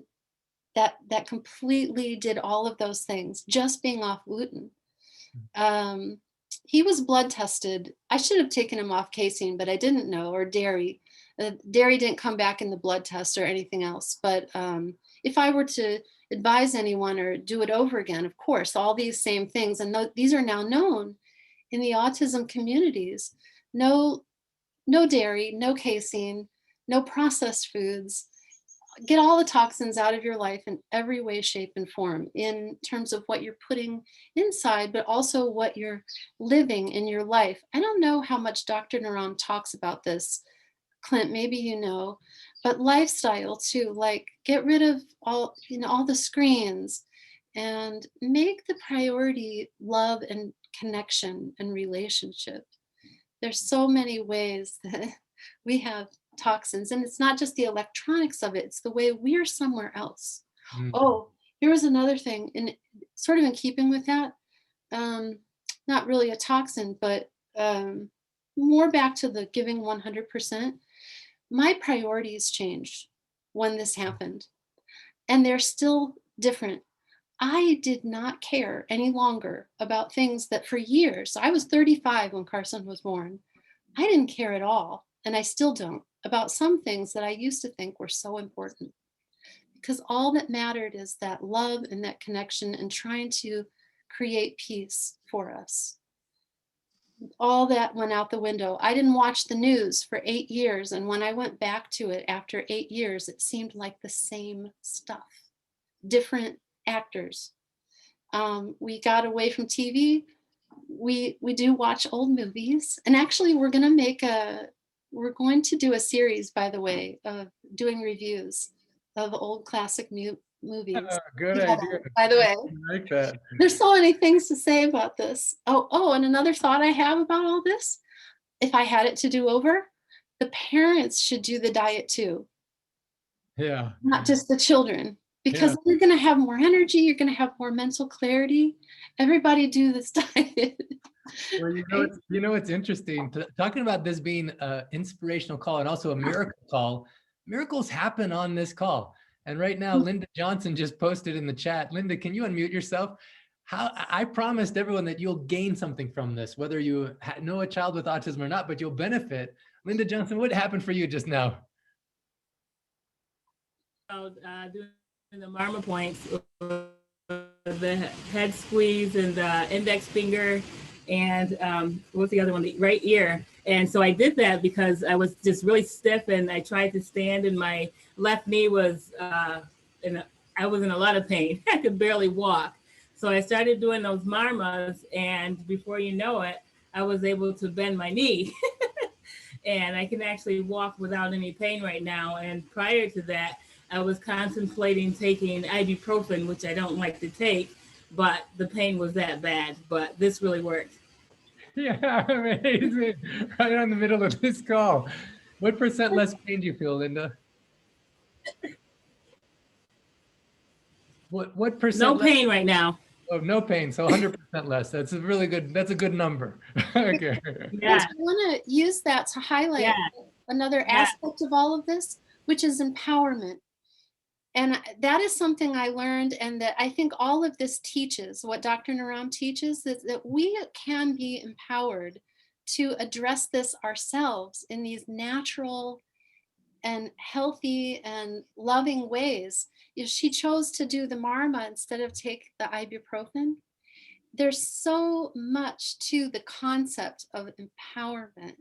that completely did all of those things, just being off gluten. He was blood tested. I should have taken him off casein, but I didn't know, or dairy. Dairy didn't come back in the blood test or anything else. But if I were to advise anyone or do it over again, of course, all these same things, and these are now known in the autism communities. No dairy, no casein, no processed foods. Get all the toxins out of your life in every way, shape, and form, in terms of what you're putting inside, but also what you're living in your life. I don't know how much Dr. Naram talks about this, Clint, maybe you know, but lifestyle too, like get rid of all the screens and make the priority love and connection and relationship. There's so many ways that we have toxins, and it's not just the electronics of it, it's the way we're somewhere else. Here was another thing, and sort of in keeping with that, not really a toxin, but more back to the giving 100%. My priorities changed when this happened, and they're still different. I did not care any longer about things that for years, I was 35 when Carson was born. I didn't care at all, and I still don't, about some things that I used to think were so important. Because all that mattered is that love and that connection and trying to create peace for us. All that went out the window. I didn't watch the news for 8 years. And when I went back to it after 8 years, it seemed like the same stuff, different actors. We got away from TV. We do watch old movies. And actually we're going to do a series, by the way, of doing reviews of old classic movies. Good Yeah, idea. by the way. I like that. There's so many things to say about this. Oh, and another thought I have about all this, if I had it to do over, the parents should do the diet too, Yeah. not just the children, because Yeah. you're going to have more energy, you're going to have more mental clarity. Everybody do this diet. Well, you know, it's interesting talking about this being an inspirational call and also a miracle call. Miracles happen on this call. And right now, Linda Johnson just posted in the chat. Linda, can you unmute yourself? I promised everyone that you'll gain something from this, whether you know a child with autism or not, but you'll benefit. Linda Johnson, what happened for you just now? Doing the marma points, the head squeeze and the index finger, and what's the other one? The right ear. And so I did that because I was just really stiff, and I tried to stand, and my left knee was, I was in a lot of pain. I could barely walk. So I started doing those marmas, and before you know it, I was able to bend my knee. And I can actually walk without any pain right now. And prior to that, I was contemplating taking ibuprofen, which I don't like to take, but the pain was that bad. But this really worked. Yeah, amazing. Right on the middle of this call. What percent less pain do you feel, Linda? What percent? No pain right now. Oh, no pain. So 100% less. That's a really good, that's a good number. Okay. Yes, I want to use that to highlight another aspect of all of this, which is empowerment. And that is something I learned, and that I think all of this teaches, what Dr. Naram teaches, that we can be empowered to address this ourselves in these natural and healthy and loving ways. If she chose to do the marma instead of take the ibuprofen, there's so much to the concept of empowerment.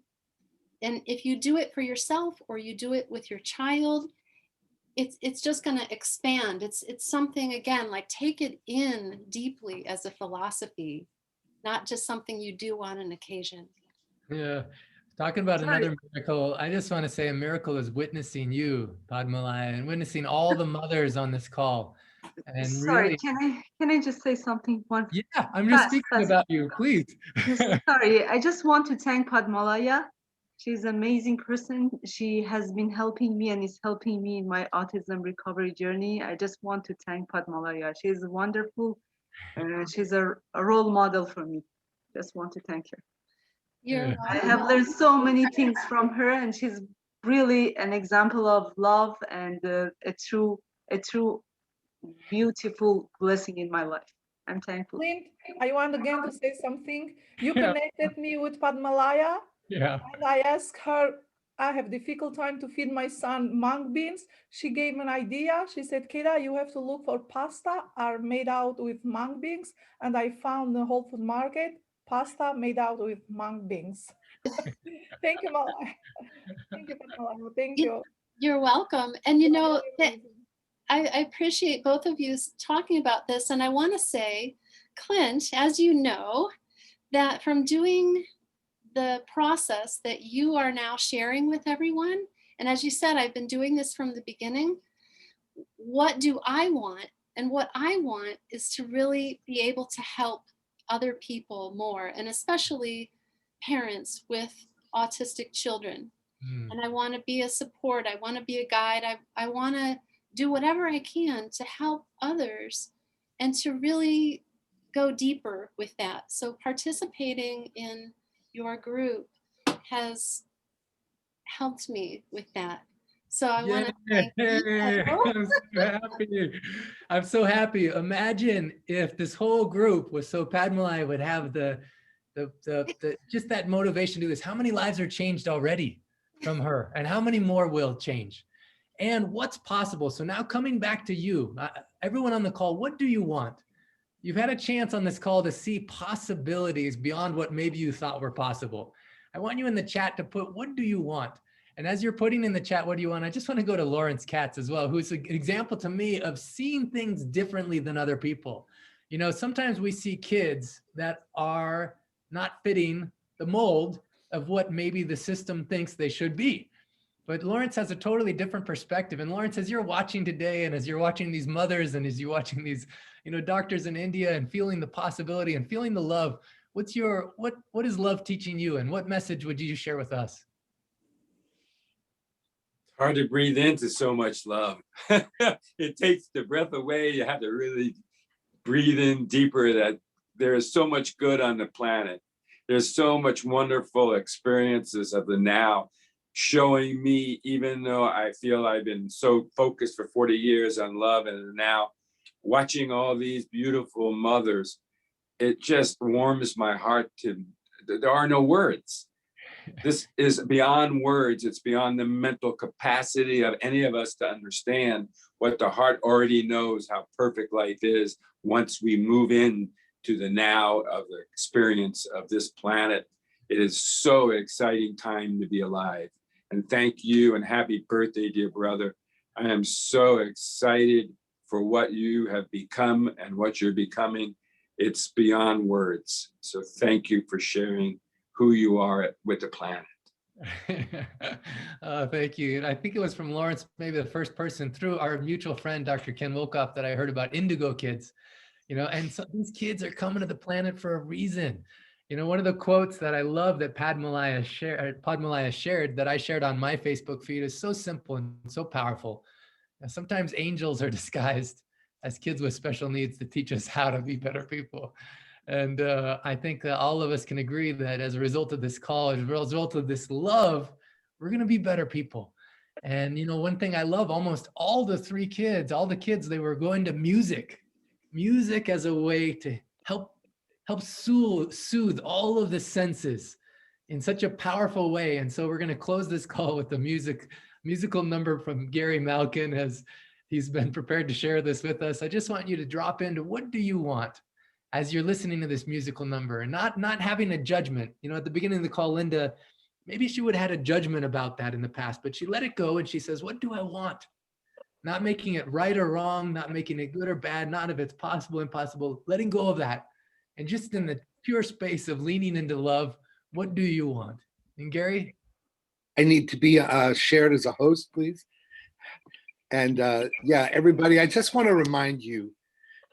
And if you do it for yourself or you do it with your child, it's just going to expand. It's something, again, like take it in deeply as a philosophy, not just something you do on an occasion. Yeah. Talking about another miracle, I just want to say a miracle is witnessing you, Padmalaya, and witnessing all the mothers on this call. And Sorry, really, can I just say something? Yeah, I'm just speaking about you, please. Sorry, I just want to thank Padmalaya. She's an amazing person. She has been helping me and is helping me in my autism recovery journey. I just want to thank Padmalaya. She's wonderful. She's a role model for me. Just want to thank her. I have learned so many things from her, and she's really an example of love and a true beautiful blessing in my life. I'm thankful. Clint, I want again to say something. You connected me with Padmalaya. Yeah. And I asked her, I have difficult time to feed my son mung beans. She gave me an idea. She said, Kira, you have to look for pasta are made out with mung beans. And I found the Whole Food Market pasta made out with mung beans. Thank you, Malaya. Thank you, Padmalaya. Thank you. You're welcome. And you know, I appreciate both of you talking about this. And I want to say, Clint, as you know, that from doing the process that you are now sharing with everyone, and as you said, I've been doing this from the beginning, what do I want? And what I want is to really be able to help other people more, and especially parents with autistic children. And I want to be a support. I want to be a guide. I want to do whatever I can to help others and to really go deeper with that. So participating in your group has helped me with that. So I want to thank Yay! I'm so happy. I'm so happy. Imagine if this whole group was so Padmalai would have the just that motivation to do this. How many lives are changed already from her, and how many more will change? And what's possible? So now coming back to you, everyone on the call, what do you want? You've had a chance on this call to see possibilities beyond what maybe you thought were possible. I want you in the chat to put, what do you want? And as you're putting in the chat, what do you want? I just want to go to Lawrence Katz as well, who's an example to me of seeing things differently than other people. You know, sometimes we see kids that are not fitting the mold of what maybe the system thinks they should be. But Lawrence has a totally different perspective. And Lawrence, as you're watching today, and as you're watching these mothers, and as you're watching these, you know, doctors in India, and feeling the possibility and feeling the love, what is love teaching you, and what message would you share with us? Hard to breathe into so much love. It takes the breath away. You have to really breathe in deeper, that there is so much good on the planet. There's so much wonderful experiences of the now showing me, even though I feel I've been so focused for 40 years on love and the now, watching all these beautiful mothers, it just warms my heart to, there are no words. This is beyond words. It's beyond the mental capacity of any of us to understand what the heart already knows, how perfect life is once we move in to the now of the experience of this planet. It is so exciting time to be alive. And thank you and happy birthday, dear brother. I am so excited for what you have become and what you're becoming. It's beyond words. So thank you for sharing who you are with the planet. Thank you. And I think it was from Lawrence, maybe the first person through our mutual friend, Dr. Ken Wolkoff, that I heard about indigo kids, you know, and so these kids are coming to the planet for a reason. You know, one of the quotes that I love that Padmalaya shared that I shared on my Facebook feed is so simple and so powerful. Now, sometimes angels are disguised as kids with special needs to teach us how to be better people. And I think that all of us can agree that as a result of this call, as a result of this love, we're going to be better people. And, you know, one thing I love, almost all the kids, they were going to music as a way to help soothe all of the senses in such a powerful way. And so we're going to close this call with the musical number from Gary Malkin, as he's been prepared to share this with us. I just want you to drop into, what do you want as you're listening to this musical number, and not having a judgment. You know, at the beginning of the call, Linda, maybe she would have had a judgment about that in the past, but she let it go and she says, what do I want? Not making it right or wrong, not making it good or bad, not if it's possible, impossible, letting go of that. And just in the pure space of leaning into love, what do you want? And Gary? I need to be shared as a host, please. And yeah, everybody, I just want to remind you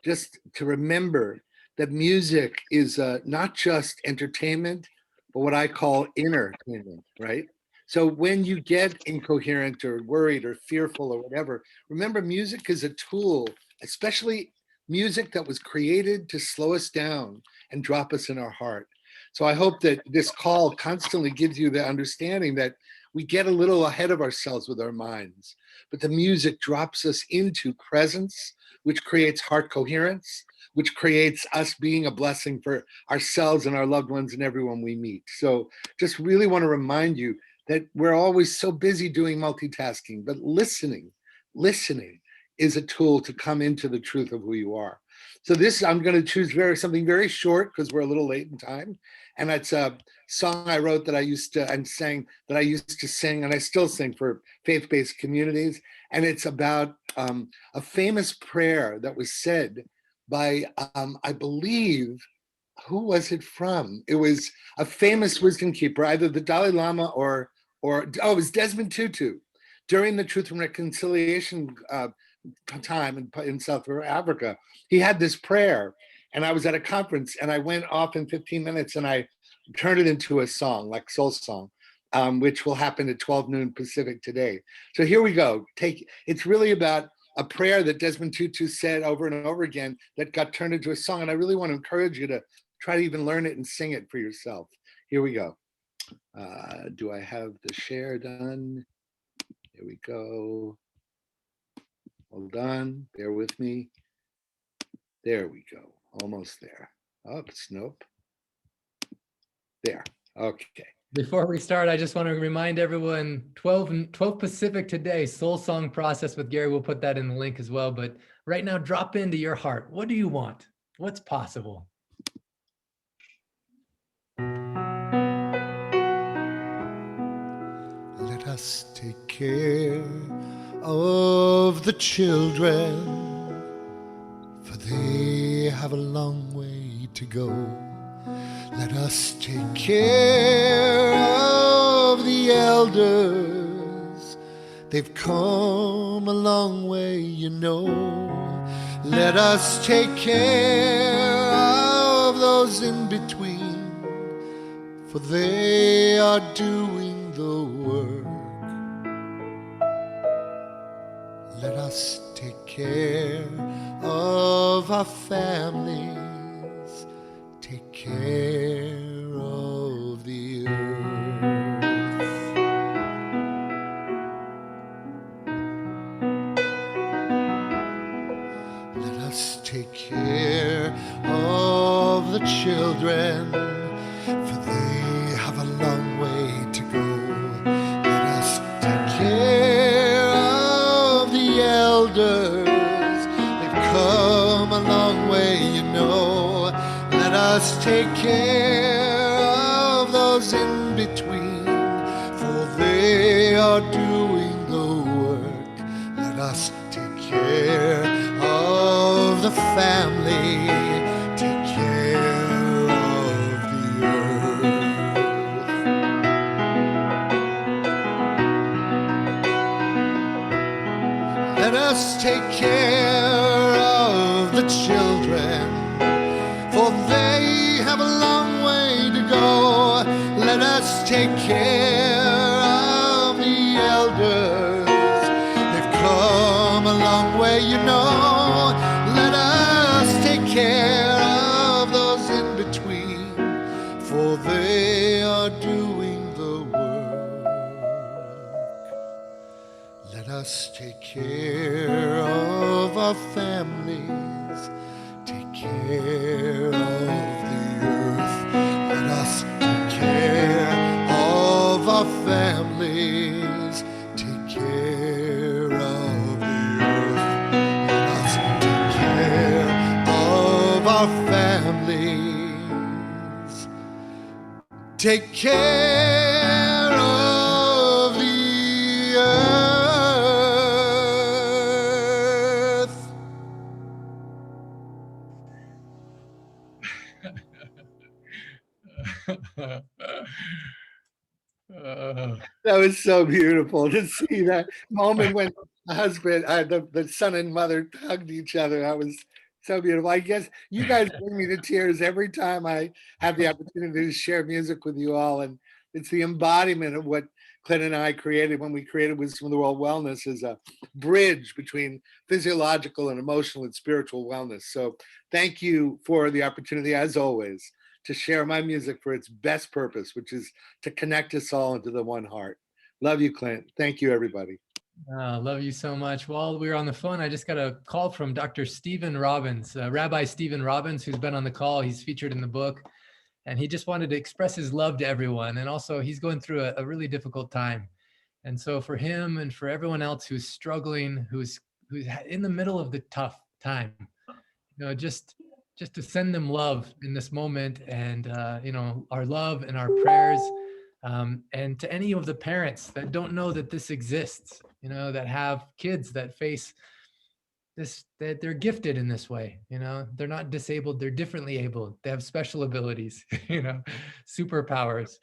just to remember that music is not just entertainment, but what I call entertainment, right? So when you get incoherent or worried or fearful or whatever, remember music is a tool, especially music that was created to slow us down and drop us in our heart. So I hope that this call constantly gives you the understanding that we get a little ahead of ourselves with our minds, but the music drops us into presence, which creates heart coherence, which creates us being a blessing for ourselves and our loved ones and everyone we meet. So just really want to remind you that we're always so busy doing multitasking, but listening is a tool to come into the truth of who you are. So this, I'm going to choose something very short because we're a little late in time. And it's a song I wrote that I used to sing, and I still sing for faith-based communities. And it's about a famous prayer that was said by, I believe, who was it from? It was a famous wisdom keeper, either the Dalai Lama or it was Desmond Tutu. During the Truth and Reconciliation time in South Africa, he had this prayer, and I was at a conference, and I went off in 15 minutes, and I turned it into a song, like soul song, which will happen at 12 noon Pacific today. So here we go. It's really about a prayer that Desmond Tutu said over and over again that got turned into a song, and I really want to encourage you to try to even learn it and sing it for yourself. Here we go. Do I have the share done? Here we go. Hold on, bear with me. There we go, almost there. Oops, nope. There, okay. Before we start, I just want to remind everyone, 12 Pacific today, Soul Song Process with Gary. We'll put that in the link as well. But right now, drop into your heart. What do you want? What's possible? Let us take care of the children, for they have a long way to go. Let us take care of the elders, they've come a long way, you know. Let us take care of those in between, for they are doing the work. Let us take care of our families, take care of the earth. Let us take care of the children, for they have a long way to go. Let us take care of the elders, they've come a long way, you know. Let us take care of those in between, for they are doing the work. Let us take care of the family, take care of the earth. Let us take care of the children, for they have a long way to go. Let us take care of the elders, they've come a long way, you know. Let us take care of those in between, for they are doing the work. Let us take care of our families, take care of the earth. Let us take care of our families, take care of the earth. Let us take care of our families, take care of the earth. That was so beautiful to see that moment when the husband, the son and mother hugged each other. That was so beautiful. I guess you guys bring me to tears every time I have the opportunity to share music with you all. And it's the embodiment of what Clint and I created when we created Wisdom of the World Wellness, as a bridge between physiological and emotional and spiritual wellness. So thank you for the opportunity, as always, to share my music for its best purpose, which is to connect us all into the one heart. Love you, Clint. Thank you, everybody. Love you so much. While we were on the phone, I just got a call from Dr. Stephen Robbins, Rabbi Stephen Robbins, who's been on the call. He's featured in the book, and he just wanted to express his love to everyone. And also, he's going through a really difficult time. And so for him and for everyone else who's struggling, who's in the middle of the tough time, just to send them love in this moment, and our love and our prayers, and to any of the parents that don't know that this exists, that have kids that face this, that they're gifted in this way, they're not disabled, they're differently able, they have special abilities, superpowers.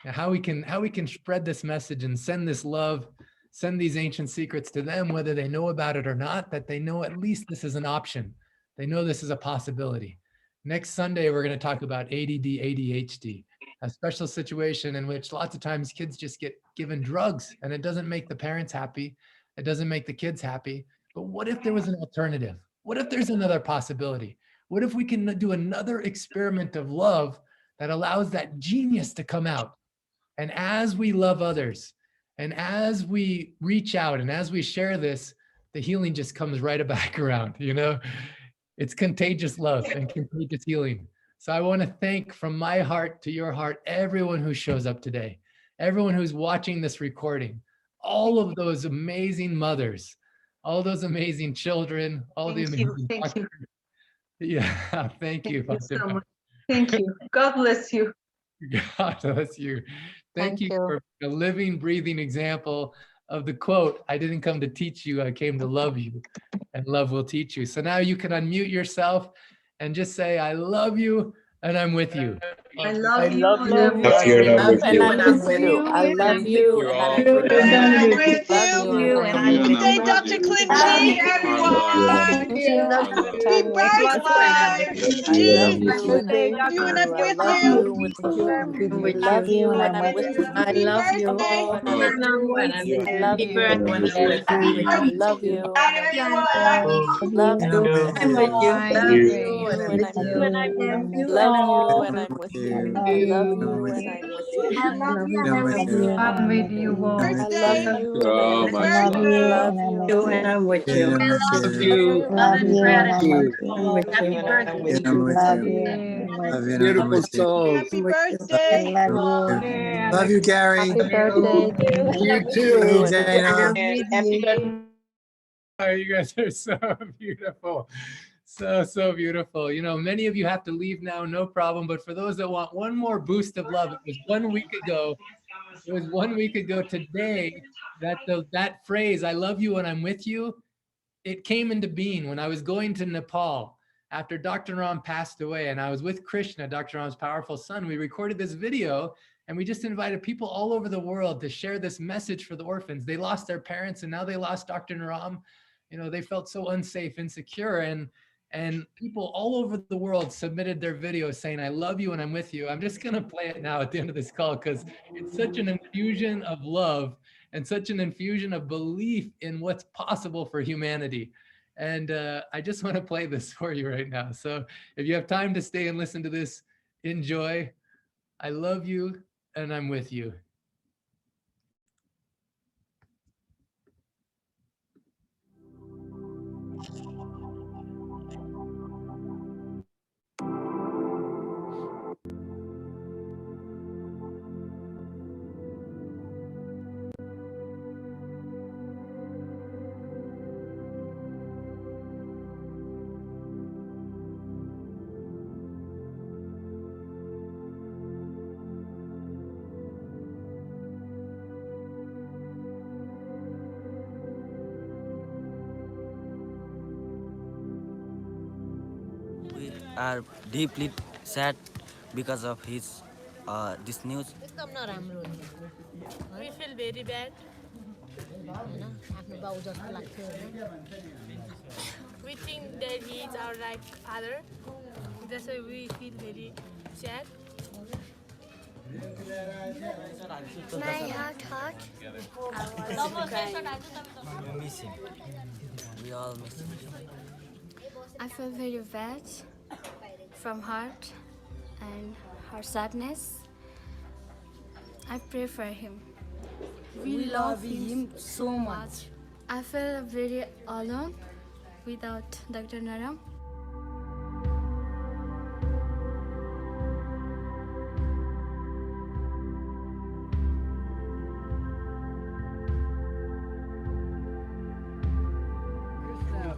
And how we can spread this message and send this love, send these ancient secrets to them, whether they know about it or not, that they know at least this is an option. They know this is a possibility. Next Sunday, we're going to talk about ADD, ADHD, a special situation in which lots of times kids just get given drugs, and it doesn't make the parents happy. It doesn't make the kids happy. But what if there was an alternative? What if there's another possibility? What if we can do another experiment of love that allows that genius to come out? And as we love others, And as we reach out and as we share this, the healing just comes right back around, you know? It's contagious love and contagious healing. So I want to thank from my heart to your heart, everyone who shows up today, everyone who's watching this recording, all of those amazing mothers, all those amazing children, all the Thank you. amazing Thank you. doctors. Yeah, thank you. Thank you so Fatima. much. Thank you. God bless you. God bless you. Thank you for a living, breathing example of the quote, I didn't come to teach you, I came to love you, and love will teach you. So now you can unmute yourself and just say, I love you, and I'm with you. I love you. Love you and I'm with you. And I'm with you. I love you and I'm with And you. I'm with Love you you. and And I'm I'm with with you. Dr. Clinton, everyone. Happy I birthday. love you and I'm with You and I'm you. I with love you. you with love you and I'm with you. Happy birthday. And I'm with you. I love you And I'm with you. I love you and I'm with you. Love And you I'm and I'm with you. with you. And I'm with you. Love you and I'm with you. Love you and I'm with you. I'm with you. I love Birthday. you and I'm So with much you. love. Love you and I'm with you. And I'm with Love you. you and I'm with you. Happy birthday. And I'm with you. Love you and I'm Beautiful with you. souls. Happy birthday. Love you, Gary. Happy birthday to you. You Love too. you and I'm Dana. with you. Oh, you guys are so beautiful. So beautiful. You know, many of you have to leave now, no problem. But for those that want one more boost of love, it was 1 week ago. It was 1 week ago today that that phrase, I love you and I'm with you, it came into being when I was going to Nepal after Dr. Ram passed away, and I was with Krishna, Dr. Ram's powerful son. We recorded this video and we just invited people all over the world to share this message for the orphans. They lost their parents and now they lost Dr. Ram. You know, they felt so unsafe, insecure, and people all over the world submitted their videos saying, I love you and I'm with you. I'm just going to play it now at the end of this call because it's such an infusion of love and such an infusion of belief in what's possible for humanity. And I just want to play this for you right now. So if you have time to stay and listen to this, enjoy. I love you and I'm with you. We are deeply sad because of his this news. We feel very bad. We think that he is our like father. That's why we feel very sad. My heart hurts. We miss him. We all miss him. I feel very bad from heart and her sadness. I pray for him. We love him so much. I feel very alone without Dr. Naram.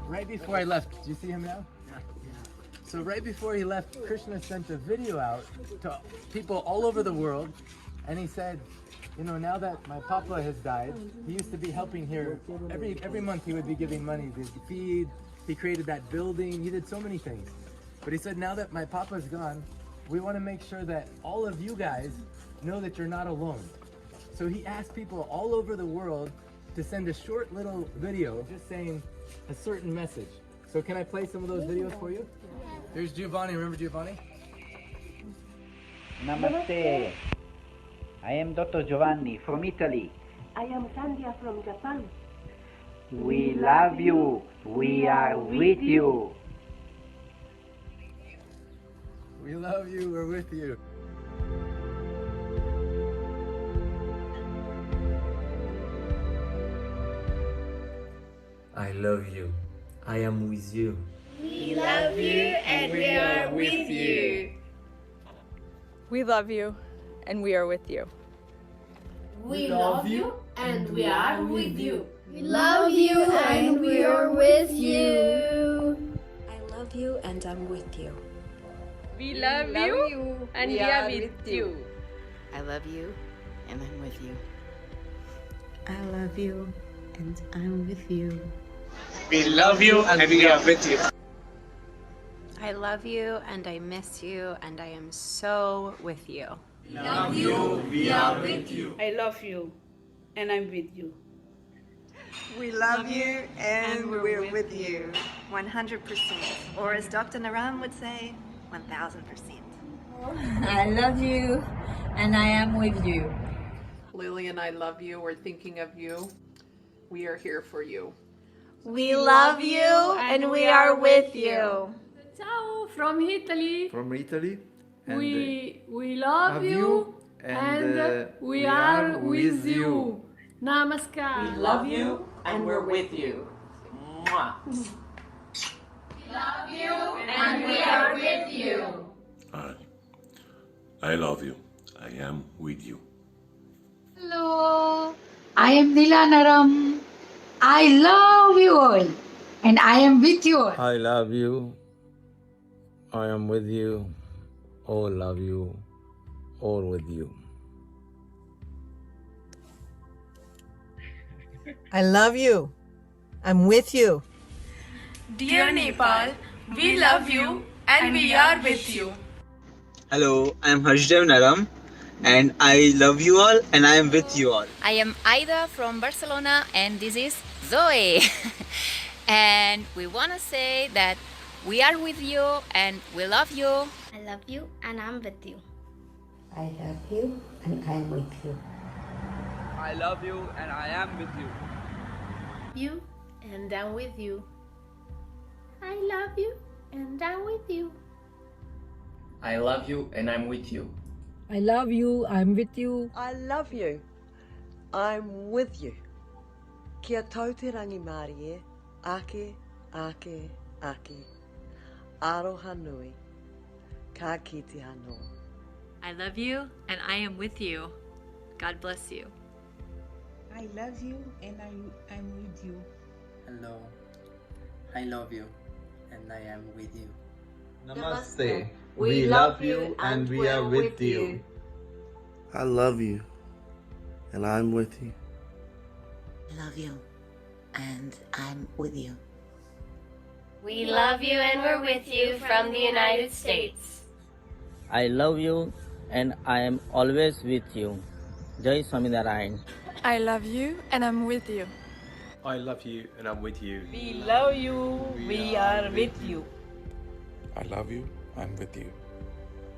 Right before I left, do you see him now? So right before he left, Krishna sent a video out to people all over the world, and he said, you know, now that my papa has died, he used to be helping here. Every month he would be giving money to feed. He created that building. He did so many things. But he said, now that my papa's gone, we want to make sure that all of you guys know that you're not alone. So he asked people all over the world to send a short little video just saying a certain message. So can I play some of those videos for you? Here's Giovanni. Remember Giovanni? Namaste. I am Dr. Giovanni from Italy. I am Sandhya from Japan. We love you. We are with you. We love you. We're with you. I love you. I am with you. We love you and we are with you. We love you and we are with you. We love you and we are with you. We love you and we are with you. I love you and I'm with you. We love you and we are with you. I love you and I'm with you. I love you and I'm with you. We love you and we are with you. I love you and I miss you and I am so with you. Love you, we are with you. I love you and I'm with you. We love you and we're with you. 100%. Or as Dr. Naram would say, 1000%. I love you and I am with you. Lily and I love you. We're thinking of you. We are here for you. We love you and we are with you. Ciao from Italy. From Italy. And We love you and we are with you. Namaskar. We love you and we're with you. Mwah. Love you and we are with you. I love you. I am with you. Hello, I am Nila Naram. I love you all and I am with you all. I love you. I am with you. All love you. All with you. I love you. I'm with you. Dear Nepal, we love you and we are with you. Hello, I am Harshdev Naram and I love you all and I am with you all. I am Aida from Barcelona and this is Zoe. And we want to say that we are with you and we love you. I love you and I'm with you. I love you and I'm with you. I love you and I am with you. You and I'm with you. I love you and I'm with you. I love you and I'm with you. I love you. I'm with you. I love you. I'm with you. Kia tau te rangi Māori e. Ake, ake, ake. Aroha nui. Ka kite anō. I love you and I am with you. God bless you. I love you and I'm with you. Hello, I love you and I am with you. Namaste. We love you and we are with you. I love you and I'm with you. I love you and I'm with you. We love you and we're with you from the United States. I love you and I am always with you. Jai Swaminarayan. I love you and I'm with you. I love you and I'm with you. We love you. We are with you. I love you, I'm with you.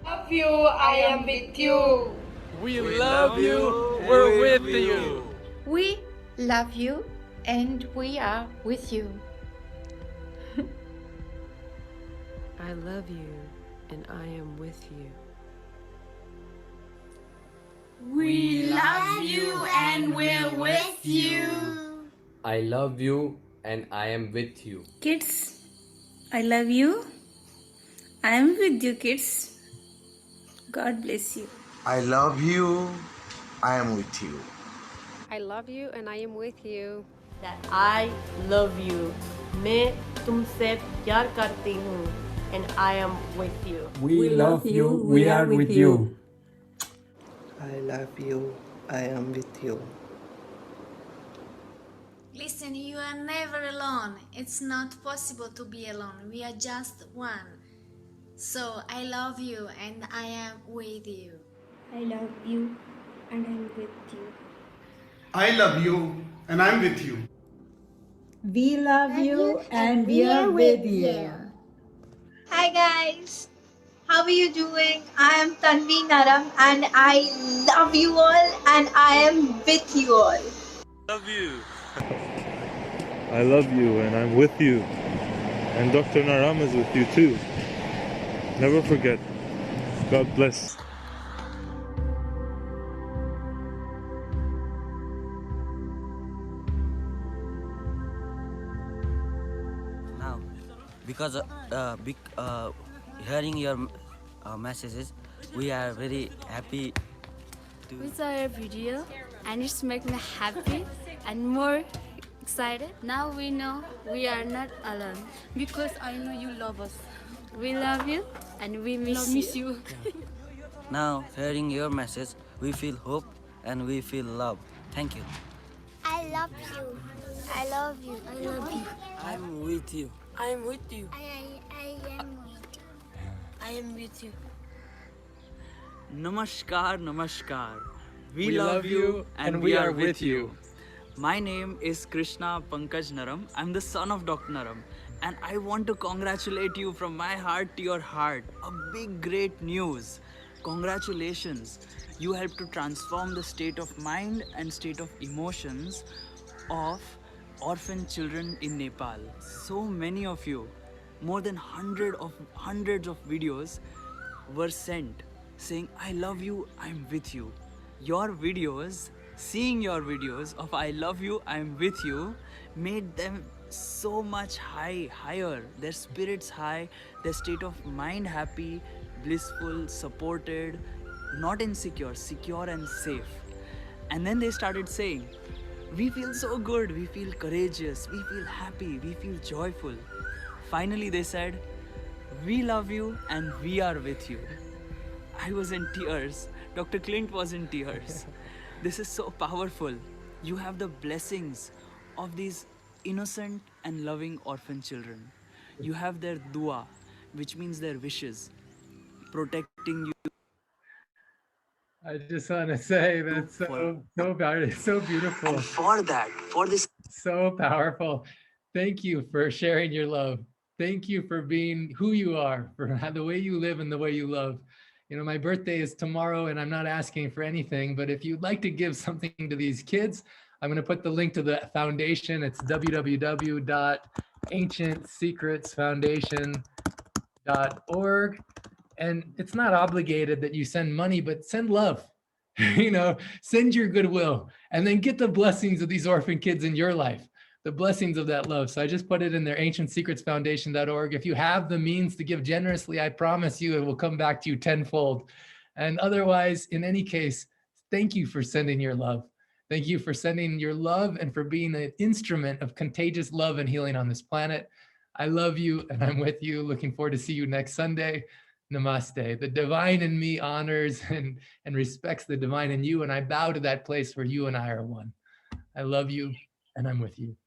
Love you, I am with you. We love you. We're with you. We love you and we are with you. I love you and I am with you. We love you and we're with you. I love you and I am with you. Kids, I love you. I am with you, kids. God bless you. I love you, I am with you. I love you and I am with you. That I love you. मैं तुमसे प्यार करती हूँ and I am with you. We love you. We are with you. I love you, I am with you. Listen, you are never alone. It's not possible to be alone. We are just one. So I love you and I am with you. I love you and I'm with you. I love you and I'm with you. We love you and we are with you. Hi guys, how are you doing? I am Tanvi Naram and I love you all and I am with you all. Love you. I love you and I'm with you. And Dr. Naram is with you too. Never forget. God bless. because hearing your messages, we are very happy. We saw your video and it's making me happy and more excited. Now we know we are not alone. Because I know you love us. We love you and we miss you. Now, hearing your message, we feel hope and we feel love. Thank you. I love you. I love you. I love you. I'm with you. I am with you. I am with you. I am with you. Namaskar, namaskar. We, We love you and we are with you. you. My name is Krishna Pankaj Naram. I'm the son of Dr. Naram. And I want to congratulate you from my heart to your heart. A big, great news. Congratulations. You helped to transform the state of mind and state of emotions of orphan children in Nepal. So many of you, more than hundreds of videos were sent saying, I love you, I'm with you. Your videos, seeing your videos of I love you, I'm with you, made them so much higher, their spirits high, their state of mind happy, blissful, supported, not insecure, secure and safe. And then they started saying, we feel so good, we feel courageous, we feel happy, we feel joyful. Finally they said, we love you and we are with you. I was in tears. Dr. Clint was in tears. This is so powerful. You have the blessings of these innocent and loving orphan children. You have their dua, which means their wishes, protecting you. I just want to say that's so powerful, so beautiful. And for this, So powerful. Thank you for sharing your love. Thank you for being who you are, for the way you live and the way you love. You know, my birthday is tomorrow and I'm not asking for anything, but if you'd like to give something to these kids, I'm going to put the link to the foundation. It's www.ancientsecretsfoundation.org. And it's not obligated that you send money, but send love. You know, send your goodwill and then get the blessings of these orphan kids in your life, the blessings of that love. So I just put it in there, ancientsecretsfoundation.org. If you have the means to give generously, I promise you it will come back to you tenfold. And otherwise, in any case, thank you for sending your love. Thank you for sending your love and for being an instrument of contagious love and healing on this planet. I love you and I'm with you. Looking forward to see you next Sunday. Namaste. The divine in me honors and respects the divine in you, and I bow to that place where you and I are one. I love you, and I'm with you.